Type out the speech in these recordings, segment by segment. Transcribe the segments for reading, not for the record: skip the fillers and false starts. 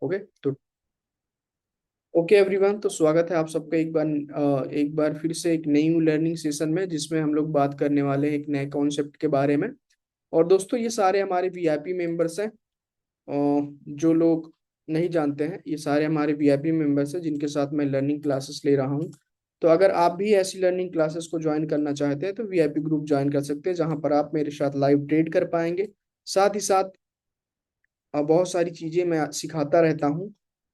Okay तो okay everyone, तो स्वागत है आप सबका एक बार फिर से एक नई लर्निंग सेशन में, जिसमें हम लोग बात करने वाले हैं एक नए कॉन्सेप्ट के बारे में। और दोस्तों, ये सारे हमारे वीआईपी मेंबर्स हैं। जो लोग नहीं जानते हैं, ये सारे हमारे वीआईपी मेंबर्स हैं जिनके साथ मैं लर्निंग क्लासेस ले रहा हूँ। तो अगर आप भी ऐसी लर्निंग क्लासेस को ज्वाइन करना चाहते हैं तो वीआईपी ग्रुप ज्वाइन कर सकते हैं, जहाँ पर आप मेरे साथ लाइव ट्रेड कर पाएंगे। साथ ही साथ बहुत सारी चीजें मैं सिखाता रहता हूँ,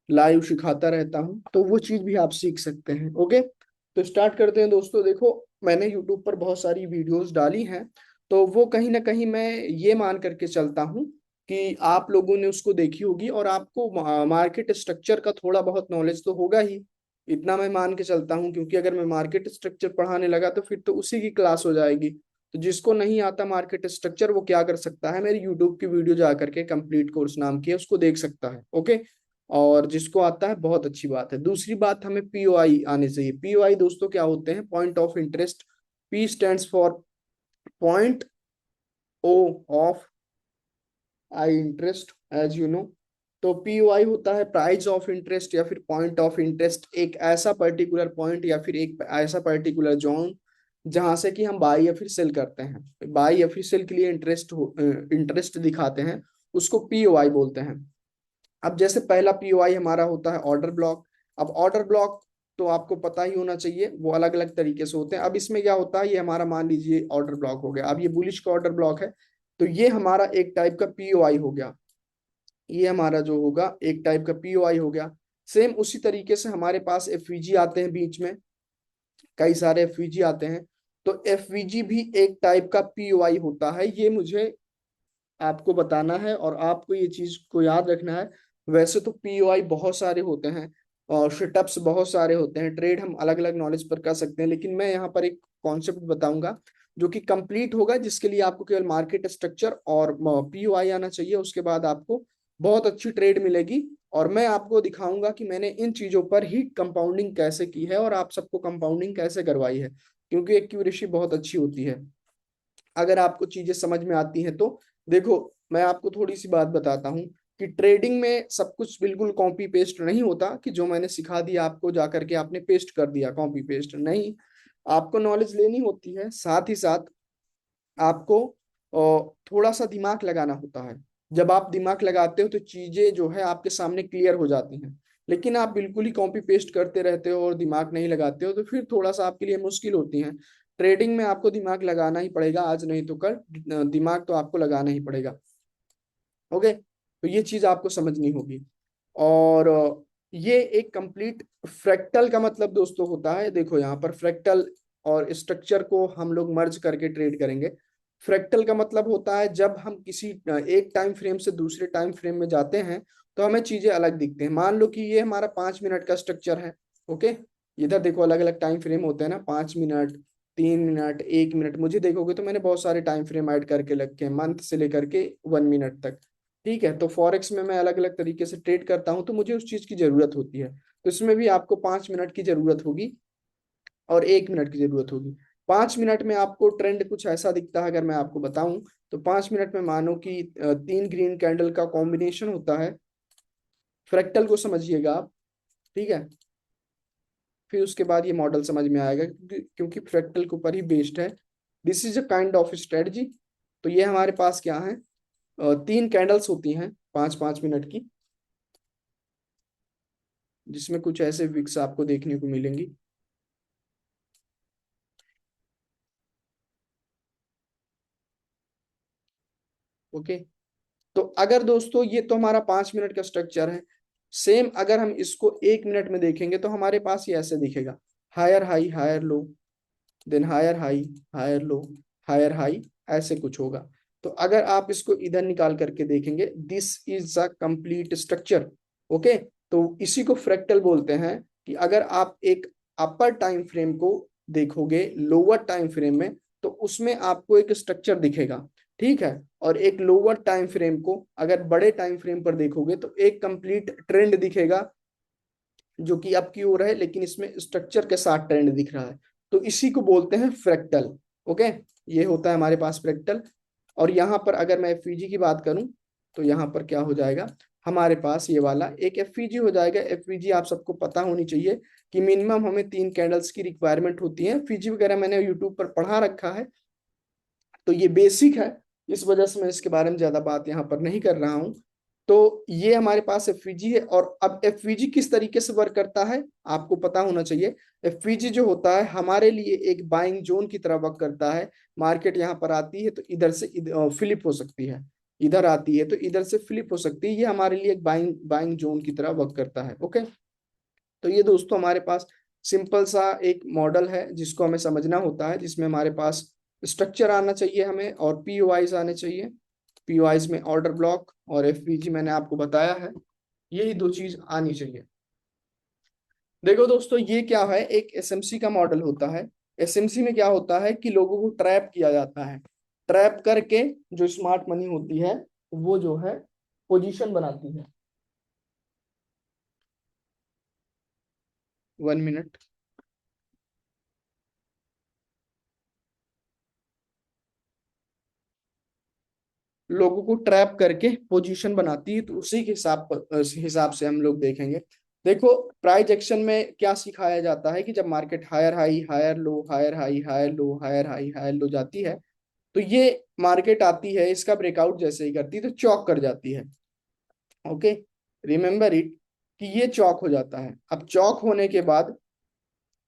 लाइव सिखाता रहता हूँ, तो वो चीज भी आप सीख सकते हैं। ओके, तो स्टार्ट करते हैं दोस्तों। देखो, मैंने यूट्यूब पर बहुत सारी वीडियोस डाली हैं, तो वो कहीं ना कहीं मैं ये मान करके चलता हूँ कि आप लोगों ने उसको देखी होगी और आपको मार्केट स्ट्रक्चर का थोड़ा बहुत नॉलेज तो होगा ही। इतना मैं मान के चलता हूँ, क्योंकि अगर मैं मार्केट स्ट्रक्चर पढ़ाने लगा तो फिर तो उसी की क्लास हो जाएगी। तो जिसको नहीं आता मार्केट स्ट्रक्चर, वो क्या कर सकता है, मेरी यूट्यूब की वीडियो जा करके कंप्लीट कोर्स नाम की है, उसको देख सकता है। ओके, और जिसको आता है बहुत अच्छी बात है। दूसरी बात, हमें पीओआई आने चाहिए। पीओआई दोस्तों क्या होते हैं? Point of interest. P stands for point, O of I interest, as you know. तो पीओआई होता है प्राइस ऑफ इंटरेस्ट या फिर पॉइंट ऑफ इंटरेस्ट, एक ऐसा पर्टिकुलर पॉइंट या फिर एक ऐसा पर्टिकुलर जोन जहां से कि हम बाई या फिर सेल करते हैं। बाई या फिर सेल के लिए इंटरेस्ट दिखाते हैं, उसको पीओआई बोलते हैं। अब जैसे पहला पीओआई हमारा होता है ऑर्डर ब्लॉक। अब ऑर्डर ब्लॉक तो आपको पता ही होना चाहिए, वो अलग अलग तरीके से होते हैं। अब इसमें क्या होता है, ये हमारा मान लीजिए ऑर्डर ब्लॉक हो गया। अब ये बुलिश का ऑर्डर ब्लॉक है, तो ये हमारा एक टाइप का पीओआई हो गया। ये हमारा जो होगा एक टाइप का पीओआई हो गया। सेम उसी तरीके से हमारे पास एफवीजी आते हैं बीच में, कई सारे एफवीजी आते हैं। तो एफवीजी भी एक टाइप का पीओआई होता है, ये मुझे आपको बताना है और आपको ये चीज को याद रखना है। वैसे तो पीओआई बहुत सारे होते हैं और शिटअप्स बहुत सारे होते हैं, ट्रेड हम अलग अलग नॉलेज पर कर सकते हैं, लेकिन मैं यहाँ पर एक कॉन्सेप्ट बताऊंगा जो कि कंप्लीट होगा, जिसके लिए आपको केवल मार्केट स्ट्रक्चर और पीओआई आना चाहिए। उसके बाद आपको बहुत अच्छी ट्रेड मिलेगी। और मैं आपको दिखाऊंगा कि मैंने इन चीजों पर ही कंपाउंडिंग कैसे की है और आप सबको कंपाउंडिंग कैसे करवाई है, क्योंकि एक्यूरेसी बहुत अच्छी होती है अगर आपको चीजें समझ में आती हैं तो। देखो, मैं आपको थोड़ी सी बात बताता हूँ कि ट्रेडिंग में सब कुछ बिल्कुल कॉपी पेस्ट नहीं होता, कि जो मैंने सिखा दिया आपको जा करके आपने पेस्ट कर दिया, कॉपी पेस्ट नहीं। आपको नॉलेज लेनी होती है, साथ ही साथ आपको थोड़ा सा दिमाग लगाना होता है। जब आप दिमाग लगाते हो तो चीजें जो है आपके सामने क्लियर हो जाती हैं। लेकिन आप बिल्कुल ही कॉपी पेस्ट करते रहते हो और दिमाग नहीं लगाते हो, तो फिर थोड़ा सा आपके लिए मुश्किल होती है। ट्रेडिंग में आपको दिमाग लगाना ही पड़ेगा, आज नहीं तो कल दिमाग तो आपको लगाना ही पड़ेगा। ओके, तो ये चीज आपको समझनी होगी। और ये एक कंप्लीट फ्रैक्टल का मतलब दोस्तों होता है, देखो यहाँ पर फ्रैक्टल और स्ट्रक्चर को हम लोग मर्ज करके ट्रेड करेंगे। फ्रैक्टल का मतलब होता है जब हम किसी एक टाइम फ्रेम से दूसरे टाइम फ्रेम में जाते हैं तो हमें चीजें अलग दिखते हैं। मान लो कि ये हमारा 5 मिनट का स्ट्रक्चर है। ओके, इधर देखो अलग अलग टाइम फ्रेम होते हैं ना, 5 मिनट, 3 मिनट, 1 मिनट। मुझे देखोगे तो मैंने बहुत सारे टाइम फ्रेम ऐड करके रखे हैं, मंथ से लेकर के 1 मिनट तक। ठीक है, तो फॉरेक्स में मैं अलग अलग तरीके से ट्रेड करता हूं, तो मुझे उस चीज की जरूरत होती है। तो इसमें भी आपको 5 मिनट की जरूरत होगी और 1 मिनट की जरूरत होगी। 5 मिनट में आपको ट्रेंड कुछ ऐसा दिखता है, अगर मैं आपको बताऊं तो 5 मिनट में मानो कि 3 ग्रीन कैंडल का कॉम्बिनेशन होता है। फ्रैक्टल को समझिएगा आप, ठीक है। फिर उसके बाद ये मॉडल समझ में आएगा, क्योंकि फ्रैक्टल के ऊपर ही बेस्ड है। This is a kind of strategy. तो ये हमारे पास क्या है, 3 कैंडल्स होती हैं 5-5 मिनट की, जिसमें कुछ ऐसे विक्स आपको देखने को मिलेंगी। ओके, तो अगर दोस्तों ये तो हमारा 5 मिनट का स्ट्रक्चर है। सेम अगर हम इसको 1 मिनट में देखेंगे तो हमारे पास ये ऐसे दिखेगा, higher high higher low, then higher high higher low, higher high, ऐसे कुछ होगा। तो अगर आप इसको इधर निकाल करके देखेंगे, this is a complete structure. Okay, तो इसी को फ्रैक्टल बोलते हैं। कि अगर आप एक अपर टाइम फ्रेम को देखोगे लोअर टाइम फ्रेम में, तो उसमें आपको एक स्ट्रक्चर दिखेगा, ठीक है। और एक लोअर टाइम फ्रेम को अगर बड़े टाइम फ्रेम पर देखोगे तो एक कंप्लीट ट्रेंड दिखेगा, जो कि अप की ओर है, लेकिन इसमें स्ट्रक्चर के साथ ट्रेंड दिख रहा है। तो इसी को बोलते हैं फ्रैक्टल। ओके, ये होता है हमारे पास फ्रैक्टल। और यहाँ पर अगर मैं एफवीजी की बात करूं तो यहाँ पर क्या हो जाएगा, हमारे पास ये वाला एक एफवीजी हो जाएगा। एफवीजी आप सबको पता होनी चाहिए कि मिनिमम हमें 3 कैंडल्स की रिक्वायरमेंट होती है। एफवीजी वगैरह मैंने यूट्यूब पर पढ़ा रखा है, तो ये बेसिक है, इस वजह से मैं इसके बारे में ज्यादा बात यहाँ पर नहीं कर रहा हूँ। तो ये हमारे पास एफवीजी है। और अब एफवीजी किस तरीके से वर्क करता है आपको पता होना चाहिए। एफवीजी जो होता है हमारे लिए एक बाइंग जोन की तरह वर्क करता है। मार्केट यहाँ पर आती है तो इधर से फ्लिप हो सकती है, इधर आती है तो इधर से फ्लिप हो सकती है। ये हमारे लिए एक बाइंग बाइंग जोन की तरह वर्क करता है। ओके, तो ये दोस्तों हमारे पास सिंपल सा एक मॉडल है जिसको हमें समझना होता है, जिसमें हमारे पास स्ट्रक्चर आना चाहिए हमें और पीओआईज आने चाहिए। पीओआईज में ऑर्डर ब्लॉक और एफपीजी मैंने आपको बताया है, यही दो चीज आनी चाहिए। देखो दोस्तों, ये क्या है, एक एसएमसी का मॉडल होता है। एसएमसी में क्या होता है कि लोगों को ट्रैप किया जाता है। ट्रैप करके जो स्मार्ट मनी होती है वो जो है पोजीशन बनाती है। 1 मिनट। लोगों को ट्रैप करके पोजीशन बनाती है, तो उसी के हिसाब से हम लोग देखेंगे। देखो, प्राइस एक्शन में क्या सिखाया जाता है कि जब market higher high higher low higher high higher low higher high higher low जाती है, तो ये मार्केट आती है, इसका ब्रेकआउट जैसे ही करती है तो चौक कर जाती है। ओके, रिमेंबर इट कि ये चौक हो जाता है। अब चौक होने के बाद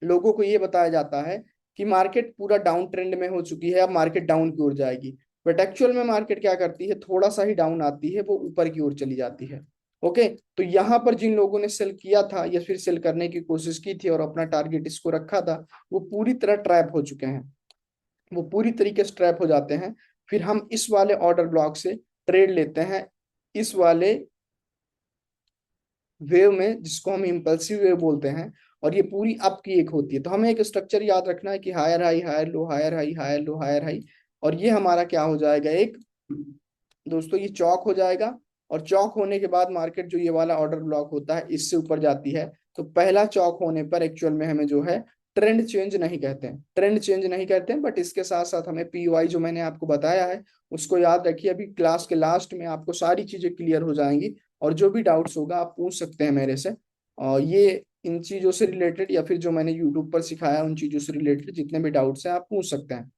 लोगों को ये बताया जाता है कि मार्केट पूरा डाउन ट्रेंड में हो चुकी है, अब मार्केट डाउन की ओर जाएगी। बट एक्चुअल में मार्केट क्या करती है, थोड़ा सा ही डाउन आती है, वो ऊपर की ओर चली जाती है। ओके, तो यहाँ पर जिन लोगों ने सेल किया था या फिर सेल करने की कोशिश की थी और अपना टारगेट इसको रखा था, वो पूरी तरह ट्रैप हो चुके हैं, वो पूरी तरीके से ट्रैप हो जाते हैं। फिर हम इस वाले ऑर्डर ब्लॉक से ट्रेड लेते हैं, इस वाले वेव में, जिसको हम इम्पल्सिव वेव बोलते हैं। और ये पूरी अप की एक होती है। तो हमें एक स्ट्रक्चर याद रखना है कि higher high higher low higher high higher low higher high. और ये हमारा क्या हो जाएगा, एक दोस्तों ये चौक हो जाएगा। और चौक होने के बाद मार्केट जो ये वाला ऑर्डर ब्लॉक होता है इससे ऊपर जाती है। तो पहला चौक होने पर एक्चुअल में हमें जो है ट्रेंड चेंज नहीं कहते हैं, ट्रेंड चेंज नहीं कहते हैं। बट इसके साथ साथ हमें पीवाई जो मैंने आपको बताया है उसको याद रखिए। अभी क्लास के लास्ट में आपको सारी चीजें क्लियर हो जाएंगी, और जो भी डाउट्स होगा आप पूछ सकते हैं मेरे से। और ये इन चीजों से रिलेटेड या फिर जो मैंने यूट्यूब पर सिखाया उन चीजों से रिलेटेड जितने भी डाउट्स हैं आप पूछ सकते हैं।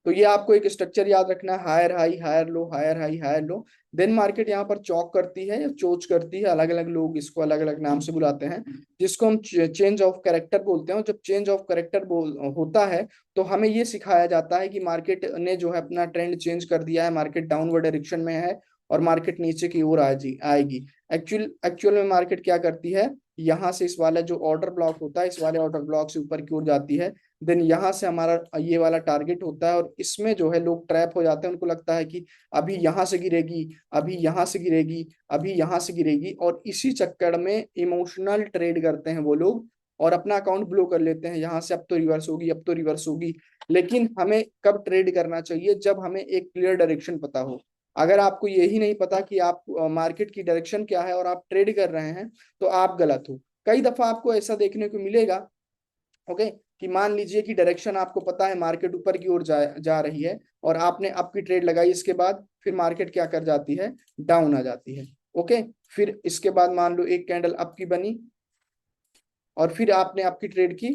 तो ये आपको एक स्ट्रक्चर याद रखना है, higher high higher low higher high higher low. Then market यहाँ पर चौक करती है या चोच करती है, अलग अलग लोग इसको अलग अलग नाम से बुलाते हैं, जिसको हम चेंज ऑफ कैरेक्टर बोलते हैं। और जब चेंज ऑफ कैरेक्टर बोल होता है तो हमें ये सिखाया जाता है कि मार्केट ने जो है अपना ट्रेंड चेंज कर दिया है, मार्केट डाउनवर्ड डायरेक्शन में है और मार्केट नीचे की ओर आएगी। एक्चुअल में मार्केट क्या करती है, यहाँ से इस वाला जो ऑर्डर ब्लॉक होता है, इस वाले ऑर्डर ब्लॉक से ऊपर की ओर जाती है। देन यहाँ से हमारा ये वाला टारगेट होता है, और इसमें जो है लोग ट्रैप हो जाते हैं। उनको लगता है कि अभी यहाँ से गिरेगी, अभी यहाँ से गिरेगी, अभी यहाँ से गिरेगी, और इसी चक्कर में इमोशनल ट्रेड करते हैं वो लोग और अपना अकाउंट ब्लो कर लेते हैं। यहाँ से अब तो रिवर्स होगी, अब तो रिवर्स होगी। लेकिन हमें कब ट्रेड करना चाहिए, जब हमें एक क्लियर डायरेक्शन पता हो। अगर आपको यही नहीं पता कि आप मार्केट की डायरेक्शन क्या है और आप ट्रेड कर रहे हैं, तो आप गलत हो। कई दफा आपको ऐसा देखने को मिलेगा, ओके, कि मान लीजिए कि डायरेक्शन आपको पता है मार्केट ऊपर की ओर जा रही है, और आपने अप की ट्रेड लगाई, इसके बाद फिर मार्केट क्या कर जाती है, डाउन आ जाती है। ओके, फिर इसके बाद मान लो एक कैंडल अप की बनी और फिर आपने आपकी ट्रेड की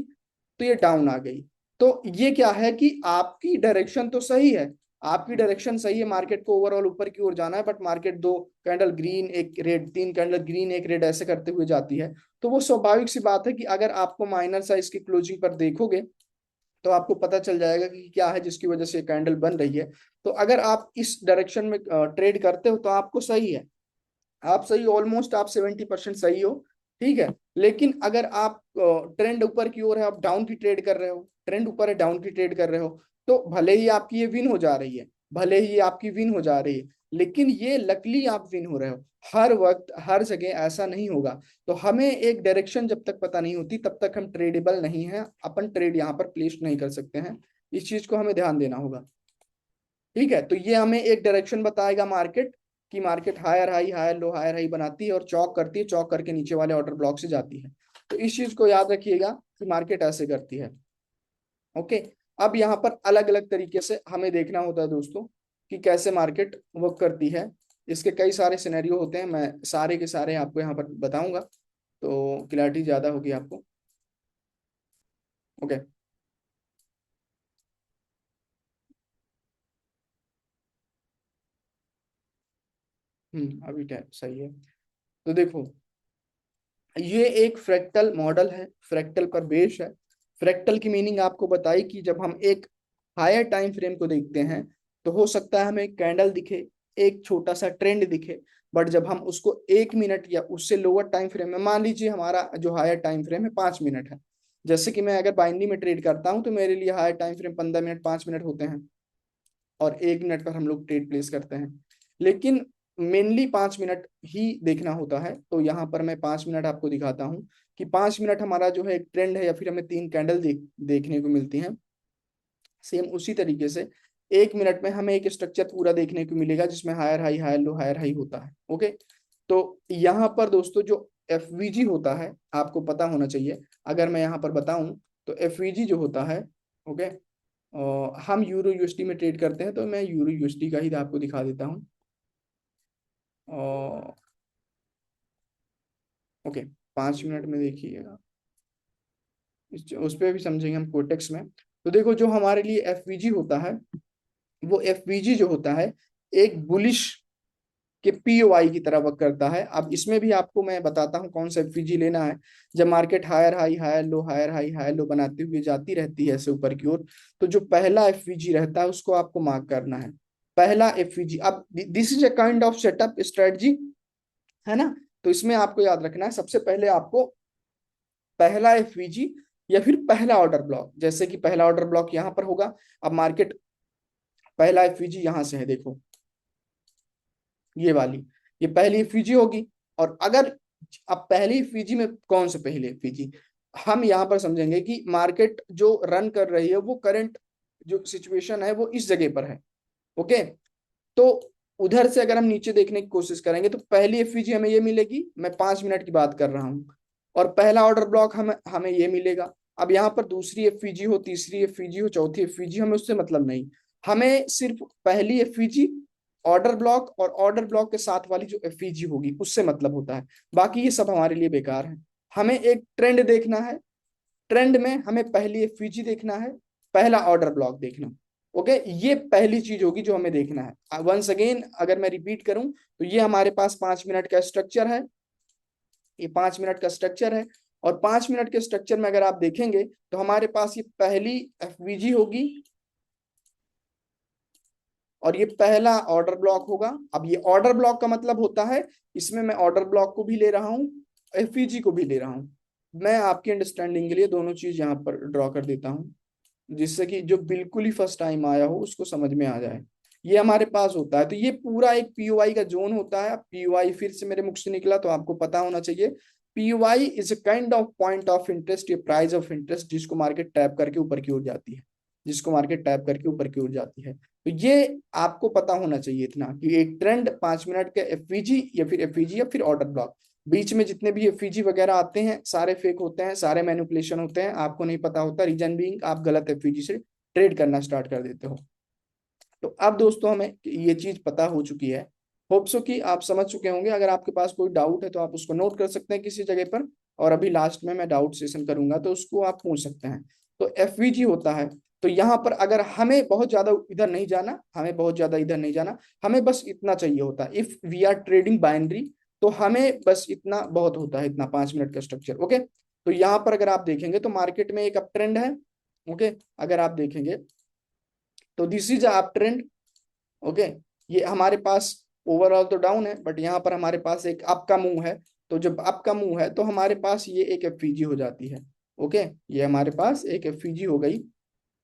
तो ये डाउन आ गई। तो ये क्या है कि आपकी डायरेक्शन तो सही है, आपकी डायरेक्शन सही है, मार्केट को ओवरऑल ऊपर की ओर जाना है, बट मार्केट दो कैंडल ग्रीन एक रेड, 3 कैंडल ग्रीन एक रेड ऐसे करते हुए जाती है। तो वो स्वाभाविक सी बात है कि अगर आपको माइनर साइज की क्लोजिंग पर देखोगे तो आपको पता चल जाएगा कि क्या है जिसकी वजह से कैंडल बन रही है। तो अगर आप इस डायरेक्शन में ट्रेड करते हो तो आपको सही है, आप सही, ऑलमोस्ट आप 70% सही हो। ठीक है, लेकिन अगर आप ट्रेंड ऊपर की ओर है, आप डाउन की ट्रेड कर रहे हो, ट्रेंड ऊपर है डाउन की ट्रेड कर रहे हो, तो भले ही आपकी ये विन हो जा रही है, भले ही आपकी विन हो जा रही है, लेकिन ये लकली आप विन हो रहे हो। हर वक्त हर जगह ऐसा नहीं होगा। तो हमें एक डायरेक्शन जब तक पता नहीं होती तब तक हम ट्रेडेबल नहीं है, अपन ट्रेड यहाँ पर प्लेस नहीं कर सकते हैं। इस चीज को हमें ध्यान देना होगा। ठीक है, तो ये हमें एक डायरेक्शन बताएगा मार्केट, कि market higher high higher low higher high बनाती है और चौक करती है, चौक करके नीचे वाले ऑर्डर ब्लॉक से जाती है। तो इस चीज को याद रखिएगा कि मार्केट ऐसे करती है। ओके, अब यहाँ पर अलग अलग तरीके से हमें देखना होता है दोस्तों कि कैसे मार्केट वर्क करती है। इसके कई सारे सिनेरियो होते हैं, मैं सारे के सारे आपको यहाँ पर बताऊंगा, तो क्लैरिटी ज्यादा होगी आपको। ओके। अभी टाइम सही है। तो देखो, ये एक फ्रैक्टल मॉडल है, फ्रैक्टल पर बेस है। फ्रैक्टल की मीनिंग आपको बताई कि जब हम एक हायर टाइम फ्रेम को देखते हैं तो हो सकता है हमें कैंडल दिखे, एक छोटा सा ट्रेंड दिखे, बट जब हम उसको 1 मिनट या उससे लोअर टाइम फ्रेम में, मान लीजिए हमारा जो हायर टाइम फ्रेम है 5 मिनट है, जैसे कि मैं अगर बाइनरी में ट्रेड करता हूं तो मेरे लिए higher time frame 15 minute 5 minute होते हैं, और 1 मिनट पर हम लोग ट्रेड प्लेस करते हैं। लेकिन मेनली 5 मिनट ही देखना होता है, तो यहाँ पर मैं 5 मिनट आपको दिखाता हूँ कि 5 मिनट हमारा जो है एक ट्रेंड है, या फिर हमें 3 कैंडल देखने को मिलती हैं। सेम उसी तरीके से 1 मिनट में हमें एक स्ट्रक्चर पूरा देखने को मिलेगा जिसमें हायर लो हायर हाई होता है। ओके। तो यहाँ पर दोस्तों जो एफवीजी होता है आपको पता होना चाहिए। अगर मैं यहाँ पर बताऊं तो एफवीजी जो होता है, ओके, हम यूरो यूएसडी में ट्रेड करते हैं, तो मैं यूरो यूएसडी का ही आपको दिखा देता हूँ। ओके, 5 मिनट में देखिएगा, उस पर भी समझेंगे हम कोटेक्स में। तो देखो, जो हमारे लिए एफवीजी होता है, वो एफवीजी जो होता है एक बुलिश के पीओआई की तरह वर्क करता है। अब इसमें भी आपको मैं बताता हूँ कौन सा एफवीजी लेना है। जब market higher low higher high higher low बनाते हुए जाती रहती है ऐसे ऊपर की ओर, तो जो पहला एफवीजी रहता है उसको आपको मार्क करना है। पहला एफवीजी, अब this is a kind of setup strategy, है ना। तो इसमें आपको याद रखना है, सबसे पहले आपको पहला एफवीजी या फिर पहला ऑर्डर ब्लॉक, जैसे कि पहला ऑर्डर ब्लॉक यहाँ पर होगा। अब मार्केट, पहला एफवीजी यहाँ से है, देखो ये वाली, ये पहली एफवीजी होगी। और अगर, अब पहली एफवीजी में कौन से पहले एफवीजी, हम यहाँ पर समझेंगे कि मार्केट जो रन कर रही है वो करंट जो सिचुएशन है वो इस जगह पर है। ओके। तो उधर से अगर हम नीचे देखने की कोशिश करेंगे तो पहली एफवीजी हमें ये मिलेगी, मैं 5 मिनट की बात कर रहा हूँ, और पहला ऑर्डर ब्लॉक हमें हमें ये मिलेगा। अब यहाँ पर दूसरी एफवीजी हो, तीसरी एफवीजी हो, चौथी एफवीजी, हमें उससे मतलब नहीं। हमें सिर्फ पहली एफवीजी, ऑर्डर ब्लॉक और ऑर्डर ब्लॉक के साथ वाली जो एफवीजी होगी उससे मतलब होता है। बाकी ये सब हमारे लिए बेकार है। हमें एक ट्रेंड देखना है, ट्रेंड में हमें पहली एफवीजी देखना है, पहला ऑर्डर ब्लॉक देखना। ओके, ये पहली चीज होगी जो हमें देखना है। वंस अगेन अगर मैं रिपीट करूं तो ये हमारे पास 5 मिनट का स्ट्रक्चर है, ये 5 मिनट का स्ट्रक्चर है। और 5 मिनट के स्ट्रक्चर में अगर आप देखेंगे तो हमारे पास ये पहली एफवीजी होगी और ये पहला ऑर्डर ब्लॉक होगा। अब ये ऑर्डर ब्लॉक का मतलब होता है, इसमें मैं ऑर्डर ब्लॉक को भी ले रहा हूँ, एफवीजी को भी ले रहा हूँ। मैं आपकी अंडरस्टैंडिंग के लिए दोनों चीज यहाँ पर ड्रॉ कर देता हूँ, जिससे कि जो बिल्कुल ही फर्स्ट टाइम आया हो उसको समझ में आ जाए। ये हमारे पास होता है, तो ये पूरा एक पीओआई का जोन होता है। पीओआई फिर से मेरे मुख से निकला तो आपको पता होना चाहिए। POI is a kind of point of interest, ये प्राइस ऑफ इंटरेस्ट जिसको मार्केट टैप करके ऊपर की ओर जाती है, जिसको मार्केट टैप करके ऊपर की ओर जाती है। तो ये आपको पता होना चाहिए इतना कि एक ट्रेंड 5 मिनट का एफवीजी या फिर ऑर्डर ब्लॉक, बीच में जितने भी एफईजी वगैरह आते हैं सारे फेक होते हैं, सारे मैनिपुलेशन होते हैं, आपको नहीं पता होता। रीजन बीइंग आप गलत एफईजी से ट्रेड करना स्टार्ट कर देते हो। तो अब दोस्तों हमें ये चीज पता हो चुकी है, होप्सो कि आप समझ चुके होंगे। अगर आपके पास कोई डाउट है तो आप उसको नोट कर सकते हैं किसी जगह पर, और अभी लास्ट में मैं डाउट सेशन करूंगा तो उसको आप पूछ सकते हैं। तो एफवीजी होता है, तो यहाँ पर अगर हमें बहुत ज्यादा इधर नहीं जाना, हमें बहुत ज्यादा इधर नहीं जाना, हमें बस इतना चाहिए होता है। If we are trading binary तो हमें बस इतना बहुत होता है, इतना 5 मिनट का स्ट्रक्चर। ओके। तो यहाँ पर अगर आप देखेंगे तो मार्केट में एक अप ट्रेंड है। ओके, अगर आप देखेंगे तो this is up trend. Okay, ये हमारे पास ओवरऑल तो डाउन है, बट यहाँ पर हमारे पास एक अप का मूव है। तो जब अप का मूव है तो हमारे पास ये एक एफवीजी हो जाती है। ओके, ये हमारे पास एक एफवीजी हो गई।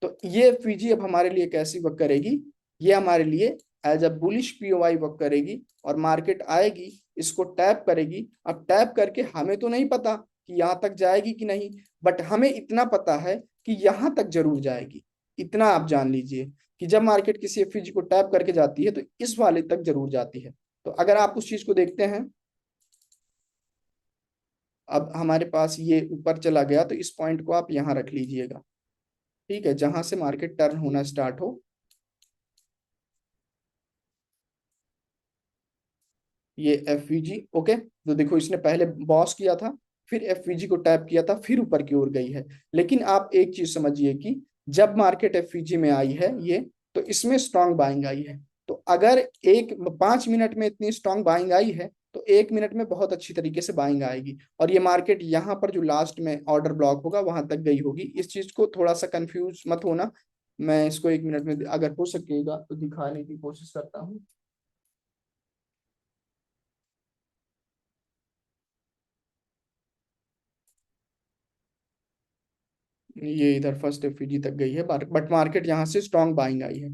तो ये एफवीजी अब हमारे लिए कैसी वर्क करेगी, ये हमारे लिए as a bullish POI work करेगी, और मार्केट आएगी, इसको टैप करेगी। अब टैप करके हमें तो नहीं पता कि यहाँ तक जाएगी कि नहीं, बट हमें इतना पता है कि यहाँ तक जरूर जाएगी। इतना आप जान लीजिए कि जब मार्केट किसी एफईजी को टैप करके जाती है तो इस वाले तक जरूर जाती है। तो अगर आप उस चीज को देखते हैं, अब हमारे पास ये ऊपर चला गया तो इस पॉइंट को आप यहाँ रख लीजिएगा। ठीक है, जहां से मार्केट टर्न होना स्टार्ट हो। ये एफवीजी। ओके, तो देखो इसने पहले बॉस किया था, फिर एफवीजी को टैप किया था, फिर ऊपर की ओर गई है। लेकिन आप एक चीज समझिए कि जब मार्केट एफवीजी में आई है ये, तो इसमें स्ट्रांग बाइंग आई है। तो अगर एक 5 मिनट में इतनी स्ट्रांग बाइंग आई है, तो 1 मिनट में बहुत अच्छी तरीके से बाइंग आएगी, और ये मार्केट यहाँ पर जो लास्ट में ऑर्डर ब्लॉक होगा वहां तक गई होगी। इस चीज को थोड़ा सा कंफ्यूज मत होना। मैं इसको 1 मिनट में अगर हो सकेगा तो दिखाने की कोशिश करता हूँ। ये इधर फर्स्ट एफईजी तक गई है, बट मार्केट यहाँ से स्ट्रांग बाइंग आई है।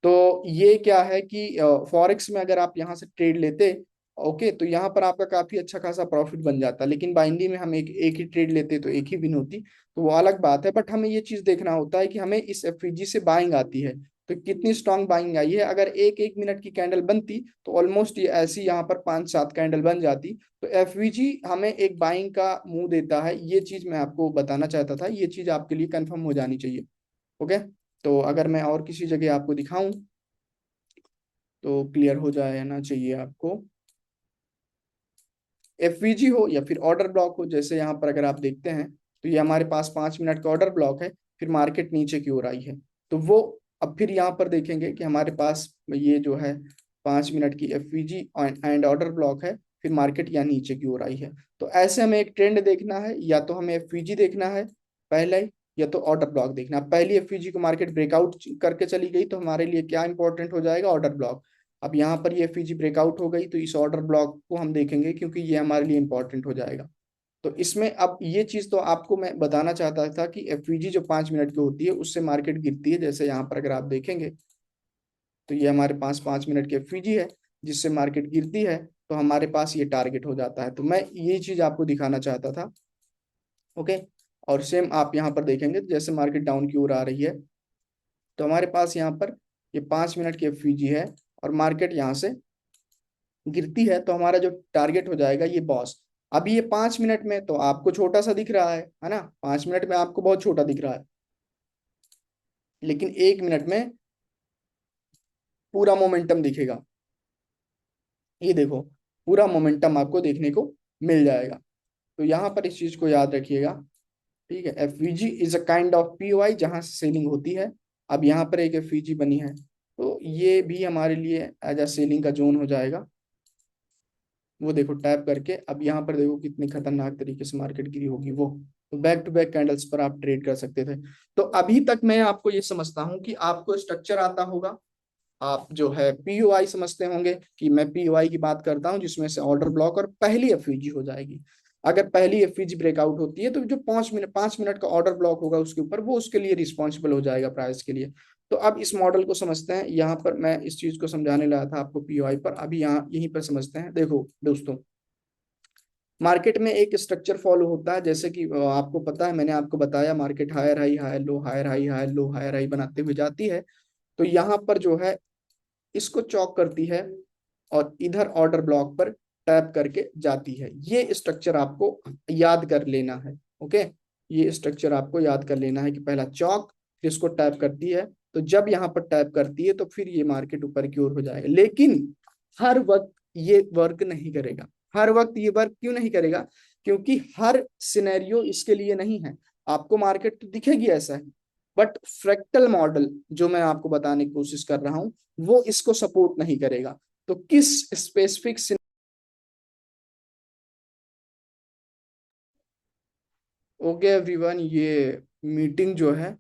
तो ये क्या है कि फॉरेक्स में अगर आप यहाँ से ट्रेड लेते, ओके, तो यहाँ पर आपका काफी अच्छा खासा प्रॉफिट बन जाता। लेकिन बाइंडी में हम एक एक ही ट्रेड लेते तो एक ही विन होती, तो वो अलग बात है। बट हमें ये चीज देखना होता है कि हमें इस एफईजी से बाइंग आती है तो कितनी स्ट्रांग बाइंग आई है। अगर एक एक मिनट की कैंडल बनती तो ऑलमोस्ट ये ऐसी यहाँ पर 5-7 कैंडल बन जाती। तो एफवीजी हमें एक बाइंग का मुंह देता है, ये चीज मैं आपको बताना चाहता था, ये चीज आपके लिए कंफर्म हो जानी चाहिए। ओके, तो अगर मैं और किसी जगह आपको दिखाऊं तो क्लियर हो जाना चाहिए आपको। एफवीजी हो या फिर ऑर्डर ब्लॉक हो, जैसे यहाँ पर अगर आप देखते हैं तो ये हमारे पास 5 मिनट का ऑर्डर ब्लॉक है, फिर मार्केट नीचे की ओर आई है। तो वो अब फिर यहाँ पर देखेंगे कि हमारे पास ये जो है 5 मिनट की एफवीजी एंड ऑर्डर ब्लॉक है, फिर मार्केट यहाँ नीचे की ओर आई है। तो ऐसे हमें एक ट्रेंड देखना है, या तो हमें एफवीजी देखना है पहले ही, या तो ऑर्डर ब्लॉक देखना है। पहली एफवीजी को मार्केट ब्रेकआउट करके चली गई तो हमारे लिए क्या इंपॉर्टेंट हो जाएगा, ऑर्डर ब्लॉक। अब यहाँ पर ये एफईजी ब्रेकआउट हो गई तो इस ऑर्डर ब्लॉक को हम देखेंगे, क्योंकि ये हमारे लिए इंपॉर्टेंट हो जाएगा। तो इसमें अब ये चीज तो आपको मैं बताना चाहता था कि एफईजी जो 5 मिनट की होती है उससे मार्केट गिरती है। जैसे यहाँ पर अगर आप देखेंगे तो ये हमारे पास 5 मिनट की एफईजी है, जिससे मार्केट गिरती है तो हमारे पास ये टारगेट हो जाता है। तो मैं ये चीज आपको दिखाना चाहता था। ओके, और सेम आप यहाँ पर देखेंगे जैसे मार्केट डाउन की ओर आ रही है तो हमारे पास यहाँ पर ये 5 मिनट की एफईजी है, और मार्केट यहाँ से गिरती है तो हमारा जो टारगेट हो जाएगा ये बॉस। अभी ये 5 मिनट में तो आपको छोटा सा दिख रहा है ना, 5 मिनट में आपको बहुत छोटा दिख रहा है, लेकिन 1 मिनट में पूरा मोमेंटम दिखेगा। ये देखो, पूरा मोमेंटम आपको देखने को मिल जाएगा। तो यहाँ पर इस चीज को याद रखिएगा। ठीक है, FVG is a kind of POI जहां से सेलिंग होती है। अब यहाँ पर एक एफवीजी बनी है तो ये भी हमारे लिए एज अ सेलिंग का जोन हो जाएगा। वो देखो टैप करके, अब यहाँ पर देखो कितनी खतरनाक तरीके से मार्केट गिरी होगी वो। तो बैक टू बैक कैंडल्स पर आप ट्रेड कर सकते थे। तो अभी तक मैं आपको ये समझता हूँ कि आपको स्ट्रक्चर आता होगा। आप जो है पीओआई समझते होंगे कि मैं पीओआई की बात करता हूँ, जिसमें से ऑर्डर ब्लॉक और पहली एफवीजी हो जाएगी। अगर पहली एफवीजी ब्रेकआउट होती है तो जो 5 मिनट का ऑर्डर ब्लॉक होगा उसके ऊपर, वो उसके लिए रिस्पॉन्सिबल हो जाएगा प्राइस के लिए। तो अब इस मॉडल को समझते हैं। यहाँ पर मैं इस चीज को समझाने लगा था आपको पीओआई पर, अभी यहाँ यहीं पर समझते हैं। देखो दोस्तों, मार्केट में एक स्ट्रक्चर फॉलो होता है, जैसे कि आपको पता है, मैंने आपको बताया market higher high higher low higher high higher low higher high बनाते हुए जाती है। तो यहाँ पर जो है इसको चॉक करती है और इधर ऑर्डर ब्लॉक पर टैप करके जाती है। ये स्ट्रक्चर आपको याद कर लेना है। ओके, ये स्ट्रक्चर आपको याद कर लेना है कि पहला चॉक, फिर इसको टैप करती है। तो जब यहाँ पर टैप करती है तो फिर ये मार्केट ऊपर की ओर हो जाएगा। लेकिन हर वक्त ये वर्क नहीं करेगा। हर वक्त ये वर्क क्यों नहीं करेगा? क्योंकि हर सिनेरियो इसके लिए नहीं है। आपको मार्केट तो दिखेगी ऐसा है, बट फ्रैक्टल मॉडल जो मैं आपको बताने की कोशिश कर रहा हूं वो इसको सपोर्ट नहीं करेगा। तो किस स्पेसिफिक, ओके एवरीवन, ये मीटिंग जो है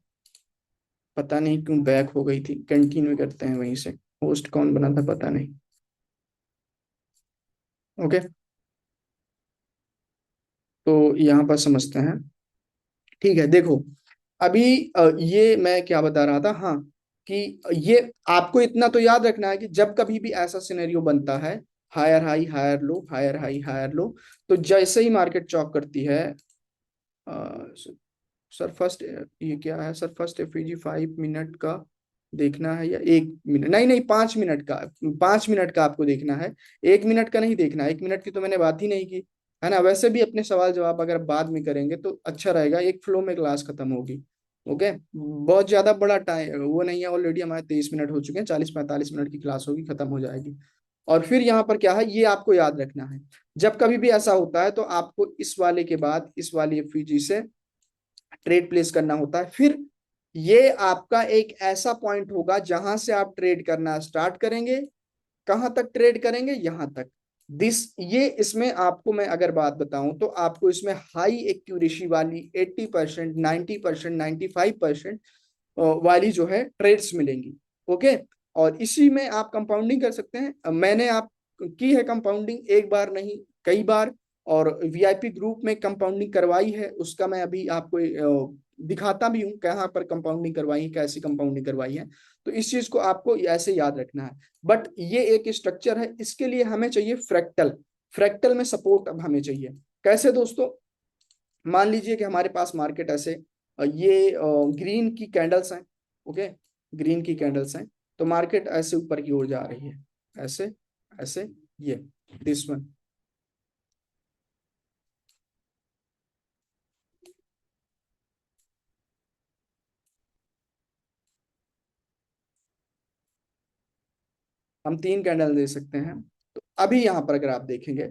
पता नहीं क्यों बैक हो गई थी, कंटिन्यू करते हैं वहीं से। होस्ट कौन बना था पता नहीं। ओके, तो यहाँ पर समझते हैं। ठीक है, देखो अभी ये मैं क्या बता रहा था, हाँ, कि ये आपको इतना तो याद रखना है कि जब कभी भी ऐसा सिनेरियो बनता है, higher high higher low higher high higher low, तो जैसे ही मार्केट चॉक करती है, सर फर्स्ट, ये क्या है सर, फर्स्ट एफईजी 5 मिनट का देखना है या 1 मिनट? नहीं नहीं, 5 मिनट का। 5 मिनट का आपको देखना है, 1 मिनट का नहीं देखना। 1 मिनट की तो मैंने बात ही नहीं की, है ना। वैसे भी अपने सवाल जवाब अगर बाद में करेंगे तो अच्छा रहेगा, एक फ्लो में क्लास खत्म होगी। ओके, बहुत ज्यादा बड़ा टाइम वो नहीं है, ऑलरेडी हमारे 23 मिनट हो चुके हैं, 40-45 मिनट की क्लास होगी, खत्म हो जाएगी। और फिर यहाँ पर क्या है, ये आपको याद रखना है। जब कभी भी ऐसा होता है तो आपको इस वाले के बाद इस वाली एफवीजी से ट्रेड प्लेस करना होता है। फिर ये आपका एक ऐसा पॉइंट होगा जहां से आप ट्रेड करना स्टार्ट करेंगे। कहां तक ट्रेड करेंगे, यहां तक। दिस ये इसमें आपको मैं अगर बात बताऊं तो आपको इसमें हाई एक्यूरेसी वाली 80%, 90%, 95% वाली जो है ट्रेड्स मिलेंगी। ओके। और इसी में आप कंपाउंडिंग कर सकते हैं। मैंने आप की है कंपाउंडिंग, एक बार नहीं कई बार। और वीआईपी ग्रुप में कंपाउंडिंग करवाई है, उसका मैं अभी आपको दिखाता भी हूँ कहाँ पर कंपाउंडिंग करवाई है, कैसी कंपाउंडिंग करवाई है। तो इस चीज को आपको ऐसे याद रखना है। बट ये एक स्ट्रक्चर है, इसके लिए हमें चाहिए फ्रैक्टल। फ्रैक्टल में सपोर्ट अब हमें चाहिए। कैसे दोस्तों, मान लीजिए कि हमारे पास मार्केट ऐसे ये ग्रीन की कैंडल्स हैं। ओके, ग्रीन की कैंडल्स हैं। तो मार्केट ऐसे ऊपर की ओर जा रही है, ऐसे ऐसे, ये दिस वन। हम तीन कैंडल दे सकते हैं। तो अभी यहां पर अगर आप देखेंगे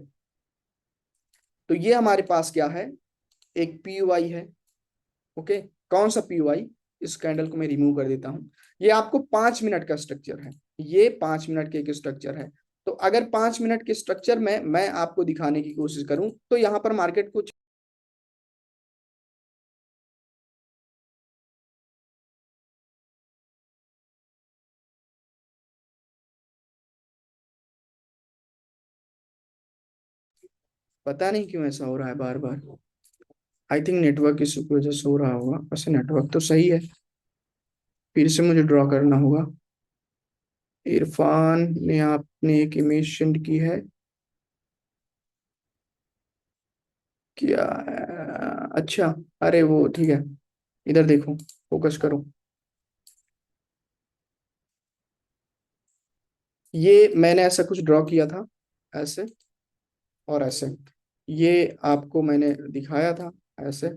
तो ये हमारे पास क्या है, एक पीयूआई है। ओके, कौन सा पीयूआई, इस कैंडल को मैं रिमूव कर देता हूं। ये आपको 5 मिनट का स्ट्रक्चर है, ये 5 मिनट के एक स्ट्रक्चर है। तो अगर 5 मिनट के स्ट्रक्चर में मैं आपको दिखाने की कोशिश करूं तो यहाँ पर मार्केट कुछ पता नहीं क्यों ऐसा हो रहा है बार बार। आई थिंक नेटवर्क इशू की वजह से हो रहा होगा। वैसे नेटवर्क तो सही है, फिर से मुझे ड्रॉ करना होगा। इरफान ने आपने एक इमेज सेंड की है क्या? अच्छा, अरे वो ठीक है। इधर देखो, फोकस करो। ये मैंने ऐसा कुछ ड्रॉ किया था, ऐसे और ऐसे। ये आपको मैंने दिखाया था ऐसे।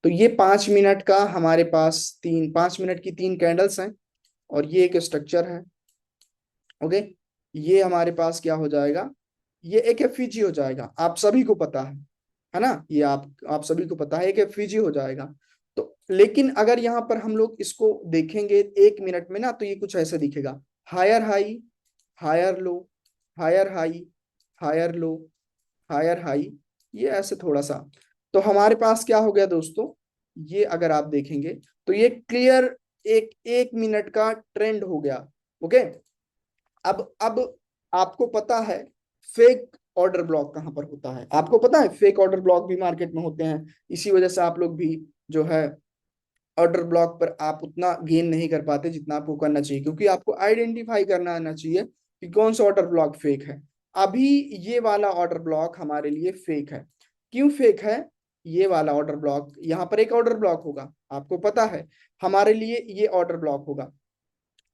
तो ये 5 मिनट का हमारे पास 5 मिनट की तीन कैंडल्स हैं। और ये एक स्ट्रक्चर है। ओके, ये हमारे पास क्या हो जाएगा, ये एक एफईजी हो जाएगा, आप सभी को पता है ना, ये आप सभी को पता है, एक एफईजी हो जाएगा। तो लेकिन अगर यहाँ पर हम लोग इसको देखेंगे 1 मिनट में ना, तो ये कुछ ऐसे दिखेगा। Higher high, higher low, higher high, higher low, higher high, ये ऐसे थोड़ा सा। तो हमारे पास क्या हो गया दोस्तों, ये अगर आप देखेंगे तो ये क्लियर एक 1 मिनट का ट्रेंड हो गया। ओके। अब आपको पता है फेक ऑर्डर ब्लॉक कहां पर होता है, आपको पता है फेक ऑर्डर ब्लॉक भी मार्केट में होते हैं। इसी वजह से आप लोग भी जो है ऑर्डर ब्लॉक पर आप उतना गेन नहीं कर पाते जितना आपको करना चाहिए, क्योंकि आपको आइडेंटिफाई करना आना चाहिए कि कौन सा ऑर्डर ब्लॉक फेक है। अभी ये वाला ऑर्डर ब्लॉक हमारे लिए फेक है। क्यों फेक है? ये वाला ऑर्डर ब्लॉक, यहाँ पर एक ऑर्डर ब्लॉक होगा, आपको पता है हमारे लिए ये ऑर्डर ब्लॉक होगा।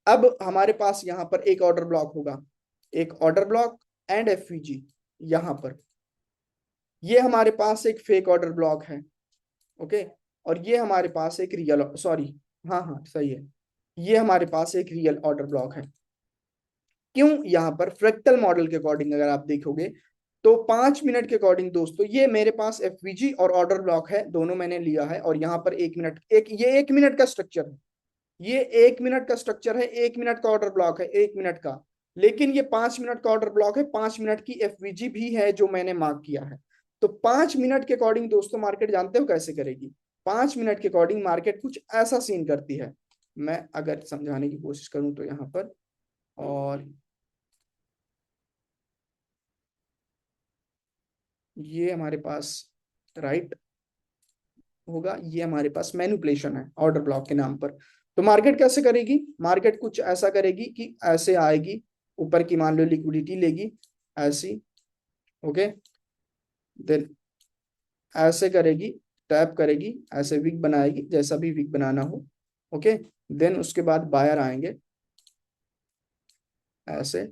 अब हमारे पास यहाँ पर एक ऑर्डर ब्लॉक होगा, एक ऑर्डर ब्लॉक एंड एफवीजी यहाँ पर। ये हमारे पास एक फेक ऑर्डर ब्लॉक है। ओके। और ये हमारे पास एक रियल, सॉरी, हाँ हाँ सही है, ये हमारे पास एक रियल ऑर्डर ब्लॉक है। क्यों? यहाँ पर फ्रैक्टल मॉडल के अकॉर्डिंग अगर आप देखोगे तो 5 मिनट के अकॉर्डिंग दोस्तों, ये मेरे पास एफवीजी और ऑर्डर ब्लॉक है, दोनों मैंने लिया है। और यहाँ पर 1 मिनट, ये 1 मिनट का स्ट्रक्चर है, ये 1 मिनट का स्ट्रक्चर है, 1 मिनट का ऑर्डर ब्लॉक है, 1 मिनट का। लेकिन ये 5 मिनट का ऑर्डर ब्लॉक है, 5 मिनट की एफवीजी भी है जो मैंने मार्क किया है। तो 5 मिनट के अकॉर्डिंग दोस्तों मार्केट जानते हो कैसे करेगी? 5 मिनट के अकॉर्डिंग मार्केट कुछ ऐसा सीन करती है। मैं अगर समझाने की कोशिश करूं तो यहाँ पर, और ये हमारे पास राइट होगा, ये हमारे पास मैनिपुलेशन है ऑर्डर ब्लॉक के नाम पर। तो मार्केट कैसे करेगी? मार्केट कुछ ऐसा करेगी कि ऐसे आएगी ऊपर की, मान लो लिक्विडिटी लेगी ऐसी। ओके, देन ऐसे करेगी, टैप करेगी, ऐसे विक बनाएगी, जैसा भी विक बनाना हो। ओके, देन उसके बाद बायर आएंगे ऐसे,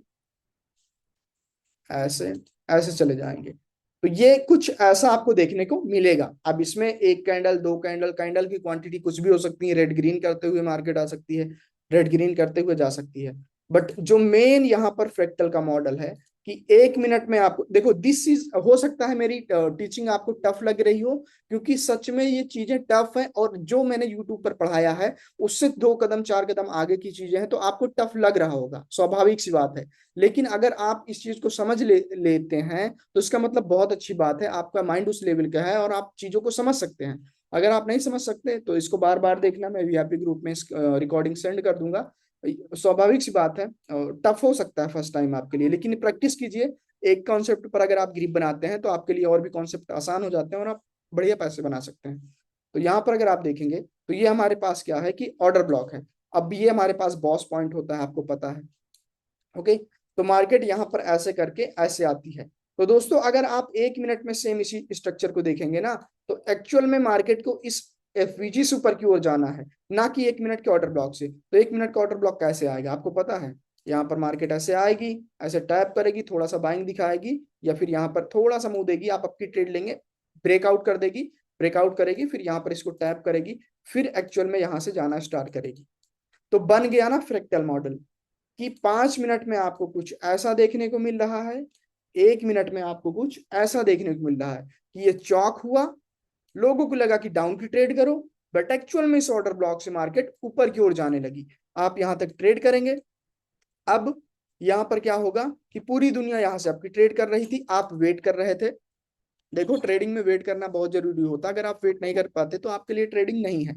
ऐसे, ऐसे चले जाएंगे। तो ये कुछ ऐसा आपको देखने को मिलेगा। अब इसमें एक कैंडल, दो कैंडल, कैंडल की क्वांटिटी कुछ भी हो सकती है, रेड ग्रीन करते हुए मार्केट आ सकती है, रेड ग्रीन करते हुए जा सकती है। बट जो मेन यहाँ पर फ्रैक्टल का मॉडल है कि 1 मिनट में आपको देखो, दिस इज, हो सकता है मेरी टीचिंग आपको टफ लग रही हो, क्योंकि सच में ये चीजें टफ है, और जो मैंने यूट्यूब पर पढ़ाया है उससे 2 कदम 4 कदम आगे की चीजें हैं, तो आपको टफ लग रहा होगा, स्वाभाविक सी बात है। लेकिन अगर आप इस चीज को समझ लेते हैं तो इसका मतलब बहुत अच्छी बात है, आपका माइंड उस लेवल का है और आप चीजों को समझ सकते हैं। अगर आप नहीं समझ सकते तो इसको बार बार देखना, मैं वीआईपी ग्रुप में इस रिकॉर्डिंग सेंड कर दूंगा। स्वाभाविक सी बात है, टफ हो सकता है फर्स्ट टाइम आपके लिए, लेकिन प्रैक्टिस कीजिए। एक कॉन्सेप्ट पर अगर आप ग्रिप बनाते हैं तो आपके लिए और भी कॉन्सेप्ट आसान हो जाते हैं और आप बढ़िया पैसे बना सकते हैं। तो यहाँ पर अगर आप देखेंगे तो ये हमारे पास क्या है कि ऑर्डर ब्लॉक है। अब ये हमारे पास बॉस पॉइंट होता है, आपको पता है। ओके, तो मार्केट यहाँ पर ऐसे करके ऐसे आती है। तो दोस्तों अगर आप 1 मिनट में सेम इसी स्ट्रक्चर को देखेंगे ना, तो एक्चुअल में मार्केट को इस एफवीजी से ऊपर की ओर जाना है, ना कि 1 मिनट के ऑर्डर ब्लॉक से। तो 1 मिनट का ऑर्डर ब्लॉक कैसे आएगा आपको पता है। यहाँ पर मार्केट ऐसे आएगी, ऐसे टैप करेगी, थोड़ा सा बाइंग दिखाएगी, या फिर यहाँ पर थोड़ा सा मुंह देगी, आप आपकी ट्रेड लेंगे, ब्रेकआउट कर देगी, ब्रेकआउट करेगी, फिर यहाँ पर इसको टैप करेगी, फिर एक्चुअल में यहाँ से जाना स्टार्ट करेगी। तो बन गया ना फ्रैक्टल मॉडल, कि 5 मिनट में आपको कुछ ऐसा देखने को मिल रहा है, 1 मिनट में आपको कुछ ऐसा देखने को मिल रहा है कि ये चौक हुआ, लोगों को लगा कि डाउन की ट्रेड करो, बट एक्चुअल में इस ऑर्डर ब्लॉक से मार्केट ऊपर की ओर जाने लगी। आप यहां तक ट्रेड करेंगे। अब यहां पर क्या होगा कि पूरी दुनिया यहां से आपकी ट्रेड कर रही थी, आप वेट कर रहे थे। देखो, ट्रेडिंग में वेट करना बहुत जरूरी होता है, अगर आप वेट नहीं कर पाते तो आपके लिए ट्रेडिंग नहीं है,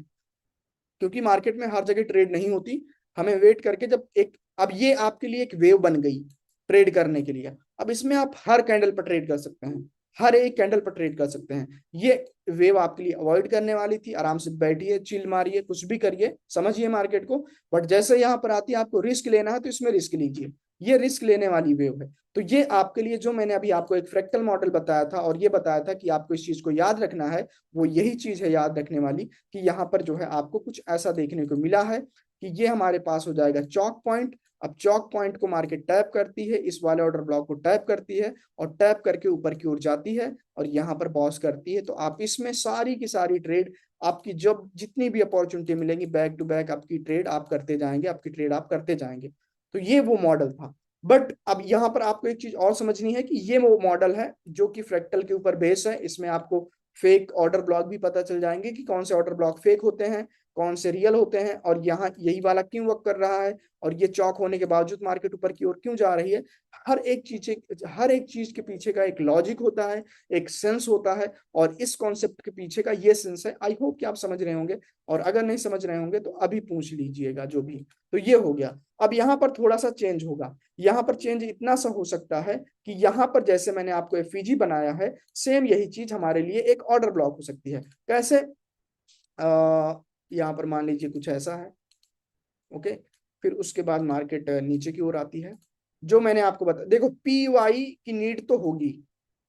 क्योंकि मार्केट में हर जगह ट्रेड नहीं होती। हमें वेट करके जब एक, अब ये आपके लिए एक वेव बन गई ट्रेड करने के लिए। अब इसमें आप हर कैंडल पर ट्रेड कर सकते हैं, हर एक कैंडल पर ट्रेड कर सकते हैं। ये वेव आपके लिए अवॉइड करने वाली थी, आराम से बैठिए, चिल मारिए, कुछ भी करिए, समझिए मार्केट को। बट जैसे यहाँ पर आती है, आपको रिस्क लेना है तो इसमें रिस्क लीजिए, ये रिस्क लेने वाली वेव है। तो ये आपके लिए, जो मैंने अभी आपको एक फ्रैक्टल मॉडल बताया था और ये बताया था कि आपको इस चीज को याद रखना है, वो यही चीज है याद रखने वाली, कि यहाँ पर जो है आपको कुछ ऐसा देखने को मिला है कि ये हमारे पास हो जाएगा चौक पॉइंट। अब चौक पॉइंट को मार्केट टैप करती है, इस वाले ऑर्डर ब्लॉक को टैप करती है, और टैप करके ऊपर की ओर जाती है और यहाँ पर बॉस करती है। तो आप इसमें सारी की सारी ट्रेड, आपकी जब जितनी भी अपॉर्चुनिटी मिलेंगी, बैक टू बैक आपकी ट्रेड आप करते जाएंगे, आपकी ट्रेड आप करते जाएंगे। तो ये वो मॉडल था। बट अब यहाँ पर आपको एक चीज और समझनी है कि ये वो मॉडल है जो कि फ्रैक्टल के ऊपर बेस है। इसमें आपको फेक ऑर्डर ब्लॉक भी पता चल जाएंगे कि कौन से ऑर्डर ब्लॉक फेक होते हैं, कौन से रियल होते हैं, और यहाँ यही वाला क्यों वर्क कर रहा है, और ये चौक होने के बावजूद मार्केट ऊपर की ओर क्यों जा रही है। हर एक चीज के पीछे का एक लॉजिक होता है, एक सेंस होता है, और इस कॉन्सेप्ट के पीछे का ये सेंस है। आई होप कि आप समझ रहे होंगे, और अगर नहीं समझ रहे होंगे तो अभी पूछ लीजिएगा जो भी। तो ये हो गया। अब यहाँ पर थोड़ा सा चेंज होगा। यहाँ पर चेंज इतना सा हो सकता है कि यहाँ पर जैसे मैंने आपको एफईजी बनाया है, सेम यही चीज हमारे लिए एक ऑर्डर ब्लॉक हो सकती है। कैसे? यहाँ पर मान लीजिए कुछ ऐसा है। ओके, फिर उसके बाद मार्केट नीचे की ओर आती है। जो मैंने आपको बता, देखो पीयूआई की नीड तो होगी,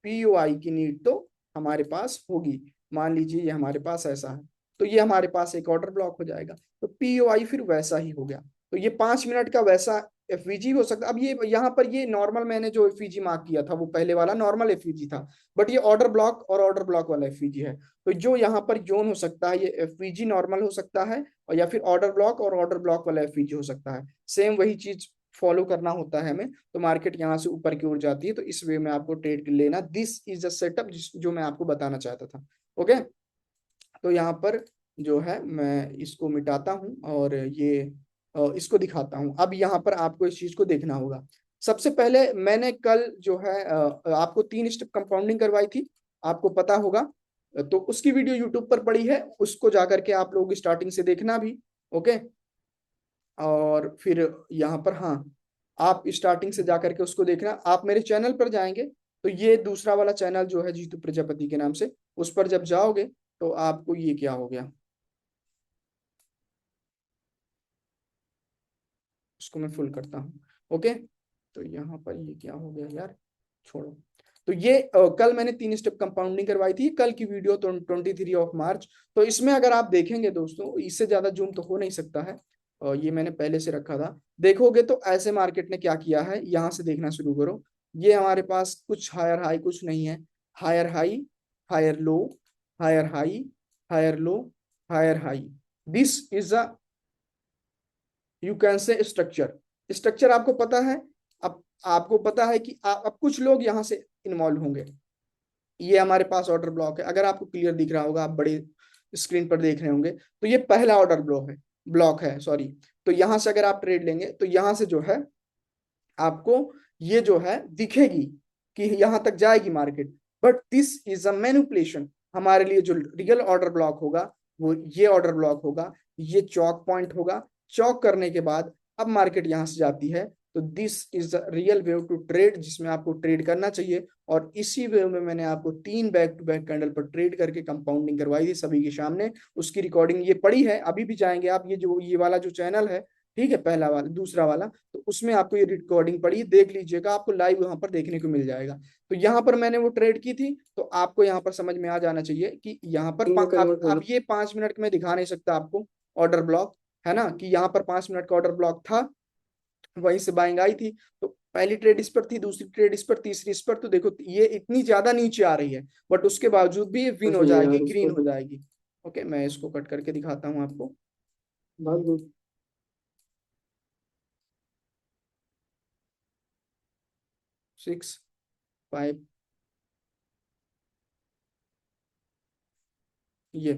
पीयूआई की नीड तो हमारे पास होगी। मान लीजिए ये हमारे पास ऐसा है, तो ये हमारे पास एक ऑर्डर ब्लॉक हो जाएगा। तो पीयूआई फिर वैसा ही हो गया। तो ये 5 मिनट का वैसा एफवीजी हो सकता है। अब ये यहाँ पर ये नॉर्मल मैंने जो एफवीजी मार्क किया था वो पहले वाला नॉर्मल एफवीजी था, बट ये ऑर्डर ब्लॉक और ऑर्डर ब्लॉक वाला एफवीजी है। तो जो यहाँ पर जोन हो सकता है, ये एफवीजी नॉर्मल हो सकता है, और या फिर ऑर्डर ब्लॉक और ऑर्डर ब्लॉक वाला एफवीजी हो सकता है। सेम वही चीज फॉलो करना होता है हमें। तो मार्केट यहाँ से ऊपर की ओर जाती है, तो इस वे में आपको ट्रेड लेना। दिस इज अ सेटअप जो मैं आपको बताना चाहता था। ओके, तो यहाँ पर जो है मैं इसको मिटाता हूँ और ये इसको दिखाता हूँ। अब यहाँ पर आपको इस चीज को देखना होगा। सबसे पहले मैंने कल जो है आपको 3 स्टेप कंपाउंडिंग करवाई थी, आपको पता होगा। तो उसकी वीडियो यूट्यूब पर पड़ी है, उसको जाकर के आप लोग स्टार्टिंग से देखना भी। ओके, और फिर यहाँ पर, हाँ, आप स्टार्टिंग से जाकर के उसको देखना। आप मेरे चैनल पर जाएंगे तो ये दूसरा वाला चैनल जो है जीतू प्रजापति के नाम से, उस पर जब जाओगे तो आपको ये क्या हो गया, उसको मैं फुल करता हूँ। ओके, तो यहाँ पर ये क्या हो गया यार, छोड़ो। तो ये कल मैंने 3 स्टेप कंपाउंडिंग करवाई थी, कल की वीडियो तो 23 मार्च। तो इसमें अगर आप देखेंगे दोस्तों, इससे ज्यादा जूम तो हो नहीं सकता है, ये मैंने पहले से रखा था। देखोगे तो ऐसे मार्केट ने क्या किया है, यहाँ से देखना शुरू करो। ये हमारे पास कुछ हायर हाई कुछ नहीं है, higher high, higher low, higher high, higher low, higher high. This is a, you can say, structure. Structure आपको पता है। अब आपको पता है कि अब कुछ लोग यहाँ से इन्वॉल्व होंगे। ये हमारे पास ऑर्डर ब्लॉक है, अगर आपको क्लियर दिख रहा होगा, आप बड़े स्क्रीन पर देख रहे होंगे, तो ये पहला ऑर्डर ब्लॉक है सॉरी। तो यहाँ से अगर आप ट्रेड लेंगे तो यहाँ से जो है आपको ये जो है दिखेगी कि यहाँ तक जाएगी market, but this is a manipulation. हमारे लिए जो रियल ऑर्डर ब्लॉक होगा वो ये ऑर्डर ब्लॉक होगा, ये चौक पॉइंट होगा। चौक करने के बाद अब मार्केट यहाँ से जाती है, तो this is the real way to trade, जिसमें आपको ट्रेड करना चाहिए। और इसी वे में मैंने आपको 3 बैक टू बैक कैंडल पर ट्रेड करके कंपाउंडिंग करवाई थी सभी के सामने। उसकी रिकॉर्डिंग ये पड़ी है, अभी भी जाएंगे आप, ये वाला जो चैनल है, ठीक है, पहला वाला दूसरा वाला, तो उसमें आपको ये रिकॉर्डिंग पड़ी, देख लीजिएगा, आपको लाइव वहां पर देखने को मिल जाएगा। तो यहाँ पर मैंने वो ट्रेड की थी, तो आपको यहाँ पर समझ में आ जाना चाहिए कि यहाँ पर अब ये 5 मिनट में दिखा नहीं सकता आपको ऑर्डर ब्लॉक, है ना, कि यहाँ पर 5 मिनट का ऑर्डर ब्लॉक था, वहीं से बाइंग आई थी। तो पहली ट्रेड इस पर थी, दूसरी ट्रेड इस पर, तीसरी इस पर, तो देखो ये इतनी ज्यादा नीचे आ रही है, बट उसके बावजूद भी ये विन हो जाएगी, ग्रीन हो जाएगी। ओके, मैं इसको कट करके दिखाता हूँ आपको। 6 5 ये,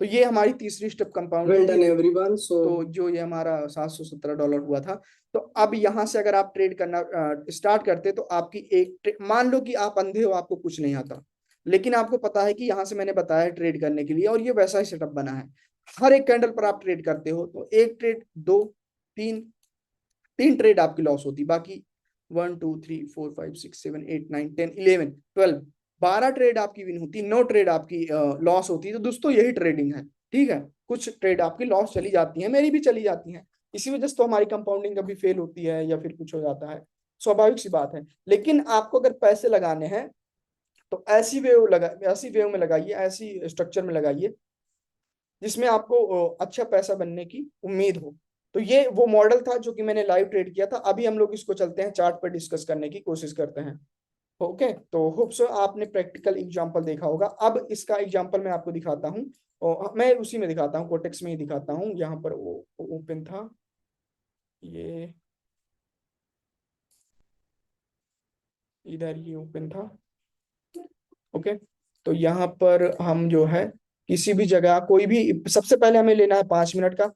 तो ये हमारी तीसरी step compound well done everyone. तो जो ये हमारा $717 हुआ था। तो अब यहाँ से अगर आप ट्रेड करना स्टार्ट करते, तो आपकी मान लो कि आप अंधे हो, आपको कुछ नहीं आता, लेकिन आपको पता है कि यहाँ से मैंने बताया ट्रेड करने के लिए, और ये वैसा ही सेटअप बना है। हर एक कैंडल पर आप ट्रेड करते हो, तो एक ट्रेड, दो, तीन, तीन ट्रेड आपकी लॉस होती, बाकी 1 2 3 4 5 6 7 8 9 10 11 12 12 ट्रेड आपकी विन होती, 9 ट्रेड आपकी लॉस होती। तो दोस्तों यही ट्रेडिंग है, ठीक है। कुछ ट्रेड आपकी लॉस चली जाती है, मेरी भी चली जाती है, इसी वजह से तो हमारी कंपाउंडिंग कभी फेल होती है या फिर कुछ हो जाता है, स्वाभाविक सी बात है। लेकिन आपको अगर पैसे लगाने हैं तो ऐसी वेव में लगाइए, ऐसी स्ट्रक्चर में लगाइए जिसमें आपको अच्छा पैसा बनने की उम्मीद हो। तो ये वो मॉडल था जो कि मैंने लाइव ट्रेड किया था। अभी हम लोग इसको चलते हैं चार्ट पर डिस्कस करने की कोशिश करते हैं। ओके, तो होप सो आपने प्रैक्टिकल एग्जांपल देखा होगा। अब इसका एग्जांपल मैं आपको दिखाता हूँ, और मैं उसी में दिखाता हूँ, कोटेक्स में ही दिखाता हूँ। यहाँ पर वो ओपन था, ये इधर ये ओपन था। ओके, तो यहाँ पर हम जो है किसी भी जगह कोई भी, सबसे पहले हमें लेना है 5 मिनट का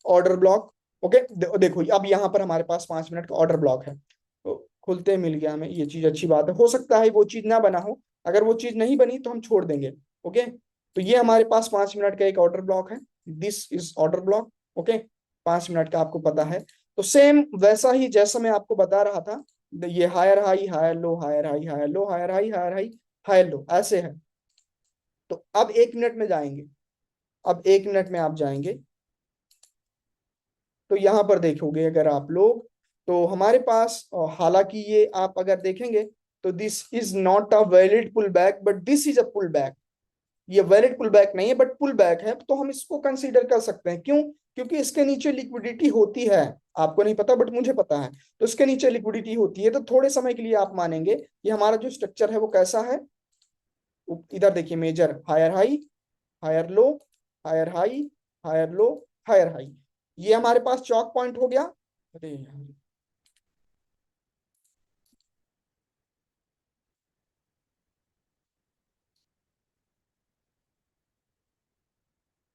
ऑर्डर ब्लॉक। ओके, देखो अब यहाँ पर हमारे पास 5 मिनट का ऑर्डर ब्लॉक है, तो खुलते मिल गया हमें, ये चीज अच्छी बात है। हो सकता है वो चीज ना बना हो, अगर वो चीज नहीं बनी तो हम छोड़ देंगे। ओके, तो ये हमारे पास 5 मिनट का एक ऑर्डर ब्लॉक है, this is order block. Okay, 5 minute का आपको पता है, तो सेम वैसा ही जैसा मैं आपको बता रहा था, ये higher high, higher low, higher high, higher low, higher high, higher high, higher low, ऐसे है। तो अब 1 मिनट में जाएंगे, अब 1 मिनट में आप जाएंगे, तो यहां पर देखोगे अगर आप लोग, तो हमारे पास हालांकि ये आप अगर देखेंगे, तो this is not a valid pull back, but this is a pull back. ये वैलिड पुल बैक नहीं है, बट पुल बैक है, तो हम इसको कंसीडर कर सकते हैं। क्यों? क्योंकि इसके नीचे लिक्विडिटी होती है, आपको नहीं पता बट मुझे पता है। तो इसके नीचे लिक्विडिटी होती है, तो थोड़े समय के लिए आप मानेंगे कि हमारा जो स्ट्रक्चर है वो कैसा है। इधर देखिए, major higher high, higher low, higher high, higher low, higher high, ये हमारे पास चौक पॉइंट हो गया। अरे यार,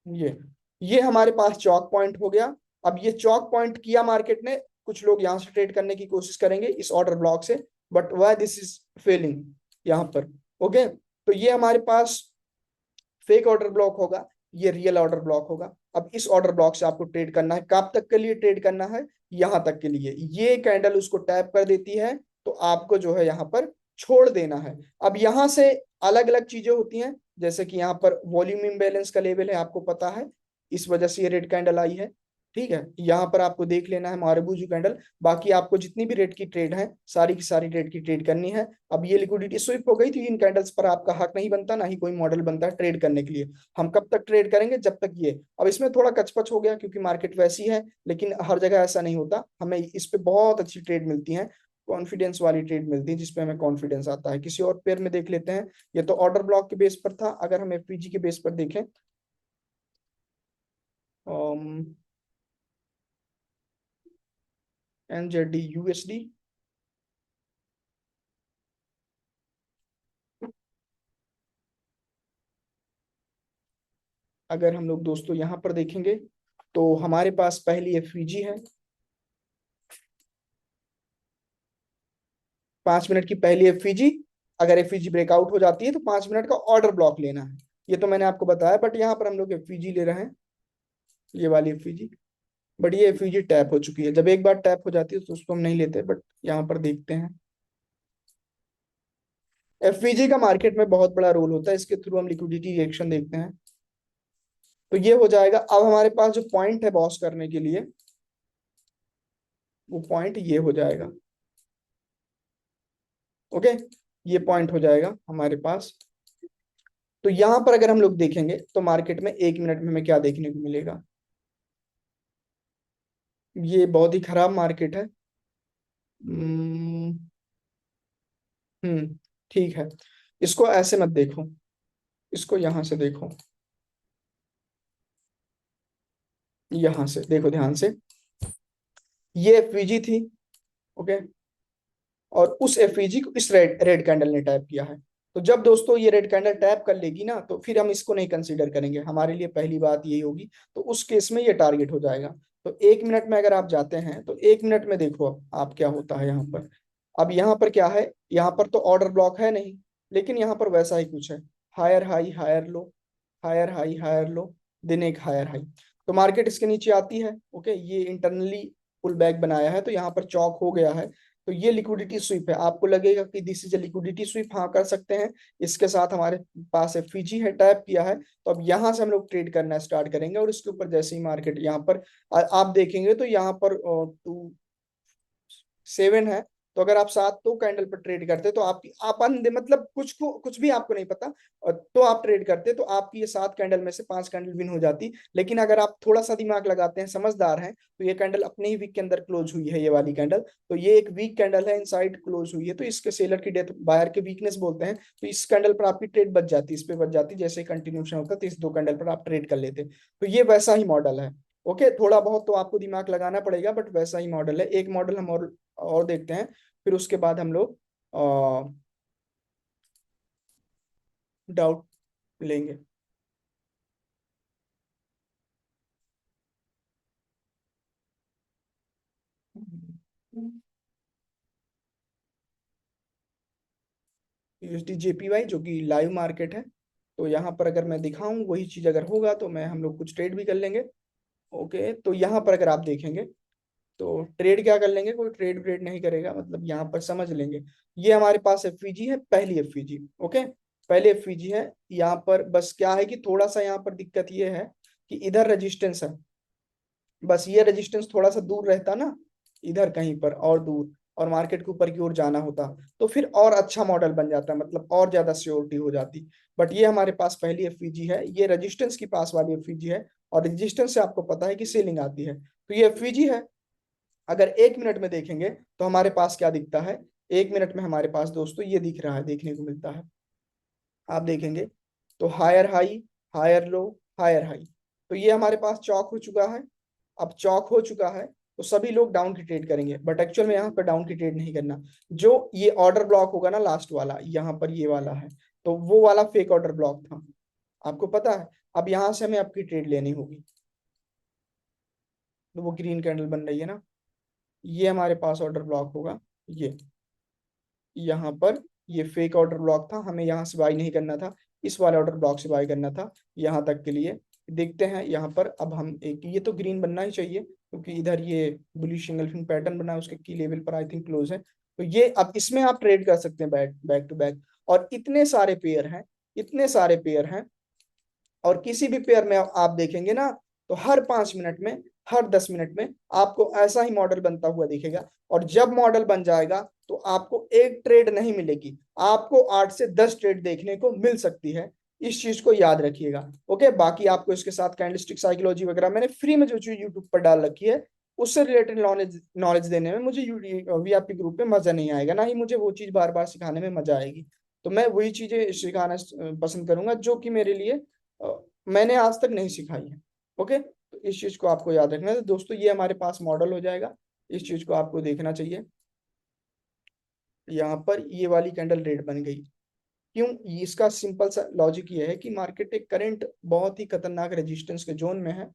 ये ये हमारे पास चौक पॉइंट हो गया। अब ये चौक पॉइंट किया मार्केट ने, कुछ लोग यहां से ट्रेड करने की कोशिश करेंगे इस ऑर्डर ब्लॉक से, but why this is failing यहाँ पर। ओके, तो ये हमारे पास फेक ऑर्डर ब्लॉक होगा, ये रियल ऑर्डर ब्लॉक होगा। अब इस ऑर्डर ब्लॉक से आपको ट्रेड करना है, कब तक के लिए ट्रेड करना है, यहां तक के लिए। ये कैंडल उसको टैप कर देती है, तो आपको जो है यहाँ पर छोड़ देना है। अब यहाँ से अलग अलग चीजें होती हैं, जैसे कि यहाँ पर वॉल्यूम इम्बैलेंस का लेवल है, आपको पता है, इस वजह से ये रेड कैंडल आई है। ठीक है, यहाँ पर आपको देख लेना है मारुबुजू कैंडल। बाकी आपको जितनी भी रेट की ट्रेड है, सारी की सारी रेट की ट्रेड करनी है। अब ये लिक्विडिटी स्विप हो गई थी, इन कैंडल्स पर आपका हक नहीं बनता, ना ही कोई मॉडल बनता है ट्रेड करने के लिए। हम कब तक ट्रेड करेंगे, जब तक ये, अब इसमें थोड़ा कचपच हो गया क्योंकि मार्केट वैसी है, लेकिन हर जगह ऐसा नहीं होता, हमें इस पे बहुत अच्छी ट्रेड मिलती है, कॉन्फिडेंस वाली ट्रेड मिलती है, जिसपे हमें कॉन्फिडेंस आता है। किसी और पेयर में देख लेते हैं। ये तो ऑर्डर ब्लॉक के बेस पर था, अगर हम एफपीजी के बेस पर देखें, NZD USD। अगर हम लोग दोस्तों यहाँ पर देखेंगे तो हमारे पास पहली एफवीजी है, 5 मिनट की पहली एफवीजी। अगर एफवीजी ब्रेकआउट हो जाती है तो 5 मिनट का ऑर्डर ब्लॉक लेना है। ये तो मैंने आपको बताया, बट यहाँ पर हम लोग एफवीजी ले रहे हैं, ये वाली एफवीजी। बट ये एफवीजी टैप हो चुकी है। जब एक बार टैप हो जाती है तो उसको हम नहीं लेते, बट यहाँ पर देखते हैं। एफवीजी का मार्केट में बहुत बड़ा रोल होता है, इसके थ्रू हम लिक्विडिटी रिएक्शन देखते हैं। तो ये हो जाएगा। अब हमारे पास जो पॉइंट है बॉस करने के लिए, वो पॉइंट ये हो जाएगा। ओके, ये पॉइंट हो जाएगा हमारे पास। तो यहां पर अगर हम लोग देखेंगे तो मार्केट में 1 मिनट में हमें क्या देखने को मिलेगा। ये बहुत ही खराब मार्केट है। हम्म ठीक है। इसको ऐसे मत देखो, इसको यहां से देखो, यहां से देखो ध्यान से। ये एफवीजी थी। ओके, और उस एफईजी को इस रेड रेड कैंडल ने टैप किया है। तो जब दोस्तों ये रेड कैंडल टैप कर लेगी ना, तो फिर हम इसको नहीं कंसीडर करेंगे, हमारे लिए पहली बात यही होगी। तो उस केस में ये टारगेट हो जाएगा। तो 1 मिनट में अगर आप जाते हैं तो 1 मिनट में देखो अब आप क्या होता है यहाँ पर। अब यहाँ पर क्या है, यहाँ पर तो ऑर्डर ब्लॉक है नहीं, लेकिन यहाँ पर वैसा ही कुछ है। Higher high higher low, higher high higher low, then एक हायर हाई। तो मार्केट इसके नीचे आती है। ओके, ये इंटरनली पुल बैक बनाया है, तो यहाँ पर चौक हो गया है। तो ये लिक्विडिटी स्वीप है। आपको लगेगा कि this is a liquidity SVEEP, हाँ कर सकते हैं। इसके साथ हमारे पास एफईजी है, टैप किया है। तो अब यहाँ से हम लोग ट्रेड करना स्टार्ट करेंगे, और इसके ऊपर जैसे ही मार्केट यहाँ पर आप देखेंगे तो यहाँ पर 2 7 है। तो अगर आप 7 तो कैंडल पर ट्रेड करते तो आपकी आप अंधे मतलब कुछ भी आपको नहीं पता, तो आप ट्रेड करते तो आपकी ये 7 कैंडल में से 5 कैंडल विन हो जाती। लेकिन अगर आप थोड़ा सा दिमाग लगाते हैं, समझदार हैं, तो ये कैंडल अपने ही वीक के अंदर क्लोज हुई है, ये वाली कैंडल। तो ये एक वीक कैंडल है, इनसाइड क्लोज हुई है, तो इसके सेलर की डेथ, बायर के वीकनेस बोलते हैं। तो इस कैंडल पर आपकी ट्रेड बच जाती, इस पे बच जाती। जैसे कंटिन्यूशन होता तो इस 2 कैंडल पर आप ट्रेड कर लेते। तो ये वैसा ही मॉडल है। ओके, थोड़ा बहुत तो आपको दिमाग लगाना पड़ेगा, बट वैसा ही मॉडल है। एक मॉडल हम और देखते हैं, फिर उसके बाद हम लोग डाउट लेंगे। यूएसडी जेपीवाई जो कि लाइव मार्केट है। तो यहाँ पर अगर मैं दिखाऊं वही चीज अगर होगा तो मैं हम लोग कुछ ट्रेड भी कर लेंगे। ओके, तो यहाँ पर अगर आप देखेंगे तो ट्रेड क्या कर लेंगे, कोई ट्रेड व्रेड नहीं करेगा, मतलब यहाँ पर समझ लेंगे। ये हमारे पास एफवीजी है, पहली एफवीजी। ओके, पहले एफवीजी है। यहाँ पर बस क्या है कि थोड़ा सा यहाँ पर दिक्कत ये है कि इधर रेजिस्टेंस है। बस ये रेजिस्टेंस थोड़ा सा दूर रहता ना, इधर कहीं पर और दूर, और मार्केट के ऊपर की ओर जाना होता, तो फिर और अच्छा मॉडल बन जाता, मतलब और ज्यादा श्योरिटी हो जाती। बट ये हमारे पास पहली एफवीजी है, ये रेजिस्टेंस की पास वाली एफवीजी है। और रेजिस्टेंस से आपको पता है कि सेलिंग आती है। तो ये एफवीजी है। अगर 1 मिनट में देखेंगे तो हमारे पास क्या दिखता है। 1 मिनट में हमारे पास दोस्तों ये दिख रहा है, देखने को मिलता है। आप देखेंगे तो higher high, higher low, higher high. तो ये हमारे पास चौक हो चुका है। अब चौक हो चुका है तो सभी लोग डाउन की ट्रेड करेंगे, बट एक्चुअल में यहाँ पर डाउन की ट्रेड नहीं करना। जो ये ऑर्डर ब्लॉक होगा ना, लास्ट वाला यहाँ पर ये वाला है, तो वो वाला फेक ऑर्डर ब्लॉक था, आपको पता है। अब यहाँ से हमें आपकी ट्रेड लेनी होगी। तो वो ग्रीन कैंडल बन रही है ना, ये हमारे पास ऑर्डर ब्लॉक होगा। ये यहाँ पर ये फेक ऑर्डर ब्लॉक था, हमें यहाँ से बाई नहीं करना था, इस वाले ऑर्डर ब्लॉक से बाई करना था। यहाँ तक के लिए देखते हैं। यहाँ पर अब हम एक, ये तो ग्रीन बनना ही चाहिए क्योंकि इधर ये बुलिश सिंगल फिन पैटर्न बना है, उसके की लेवल पर आई थिंक क्लोज है। तो ये अब इसमें आप ट्रेड कर सकते हैं बैक बैक टू बैक। और इतने सारे पेयर हैं, इतने सारे पेयर हैं। और किसी भी पेयर में आप देखेंगे ना, तो हर 5 मिनट में, हर 10 मिनट में आपको ऐसा ही मॉडल बनता हुआ दिखेगा। और जब मॉडल बन जाएगा तो आपको एक ट्रेड नहीं मिलेगी, आपको 8 से 10 ट्रेड देखने को मिल सकती है। इस चीज को याद रखिएगा। ओके, बाकी आपको इसके साथ कैंडलस्टिक साइकोलॉजी वगैरह मैंने फ्री में जो चीज यूट्यूब पर डाल रखी है, उससे रिलेटेड नॉलेज नॉलेज देने में मुझे वीआईपी ग्रुप में मजा नहीं आएगा, ना ही मुझे वो चीज बार बार सिखाने में मजा आएगी। तो मैं वही चीजें सिखाना पसंद करूंगा जो कि मेरे लिए मैंने आज तक नहीं सिखाई है। ओके, तो इस चीज को आपको याद रखना है। तो दोस्तों ये हमारे पास मॉडल हो जाएगा। इस चीज को आपको देखना चाहिए। यहाँ पर ये वाली कैंडल रेड बन गई, क्यों? इसका सिंपल सा लॉजिक ये है कि मार्केट एक करंट बहुत ही खतरनाक रेजिस्टेंस के जोन में है।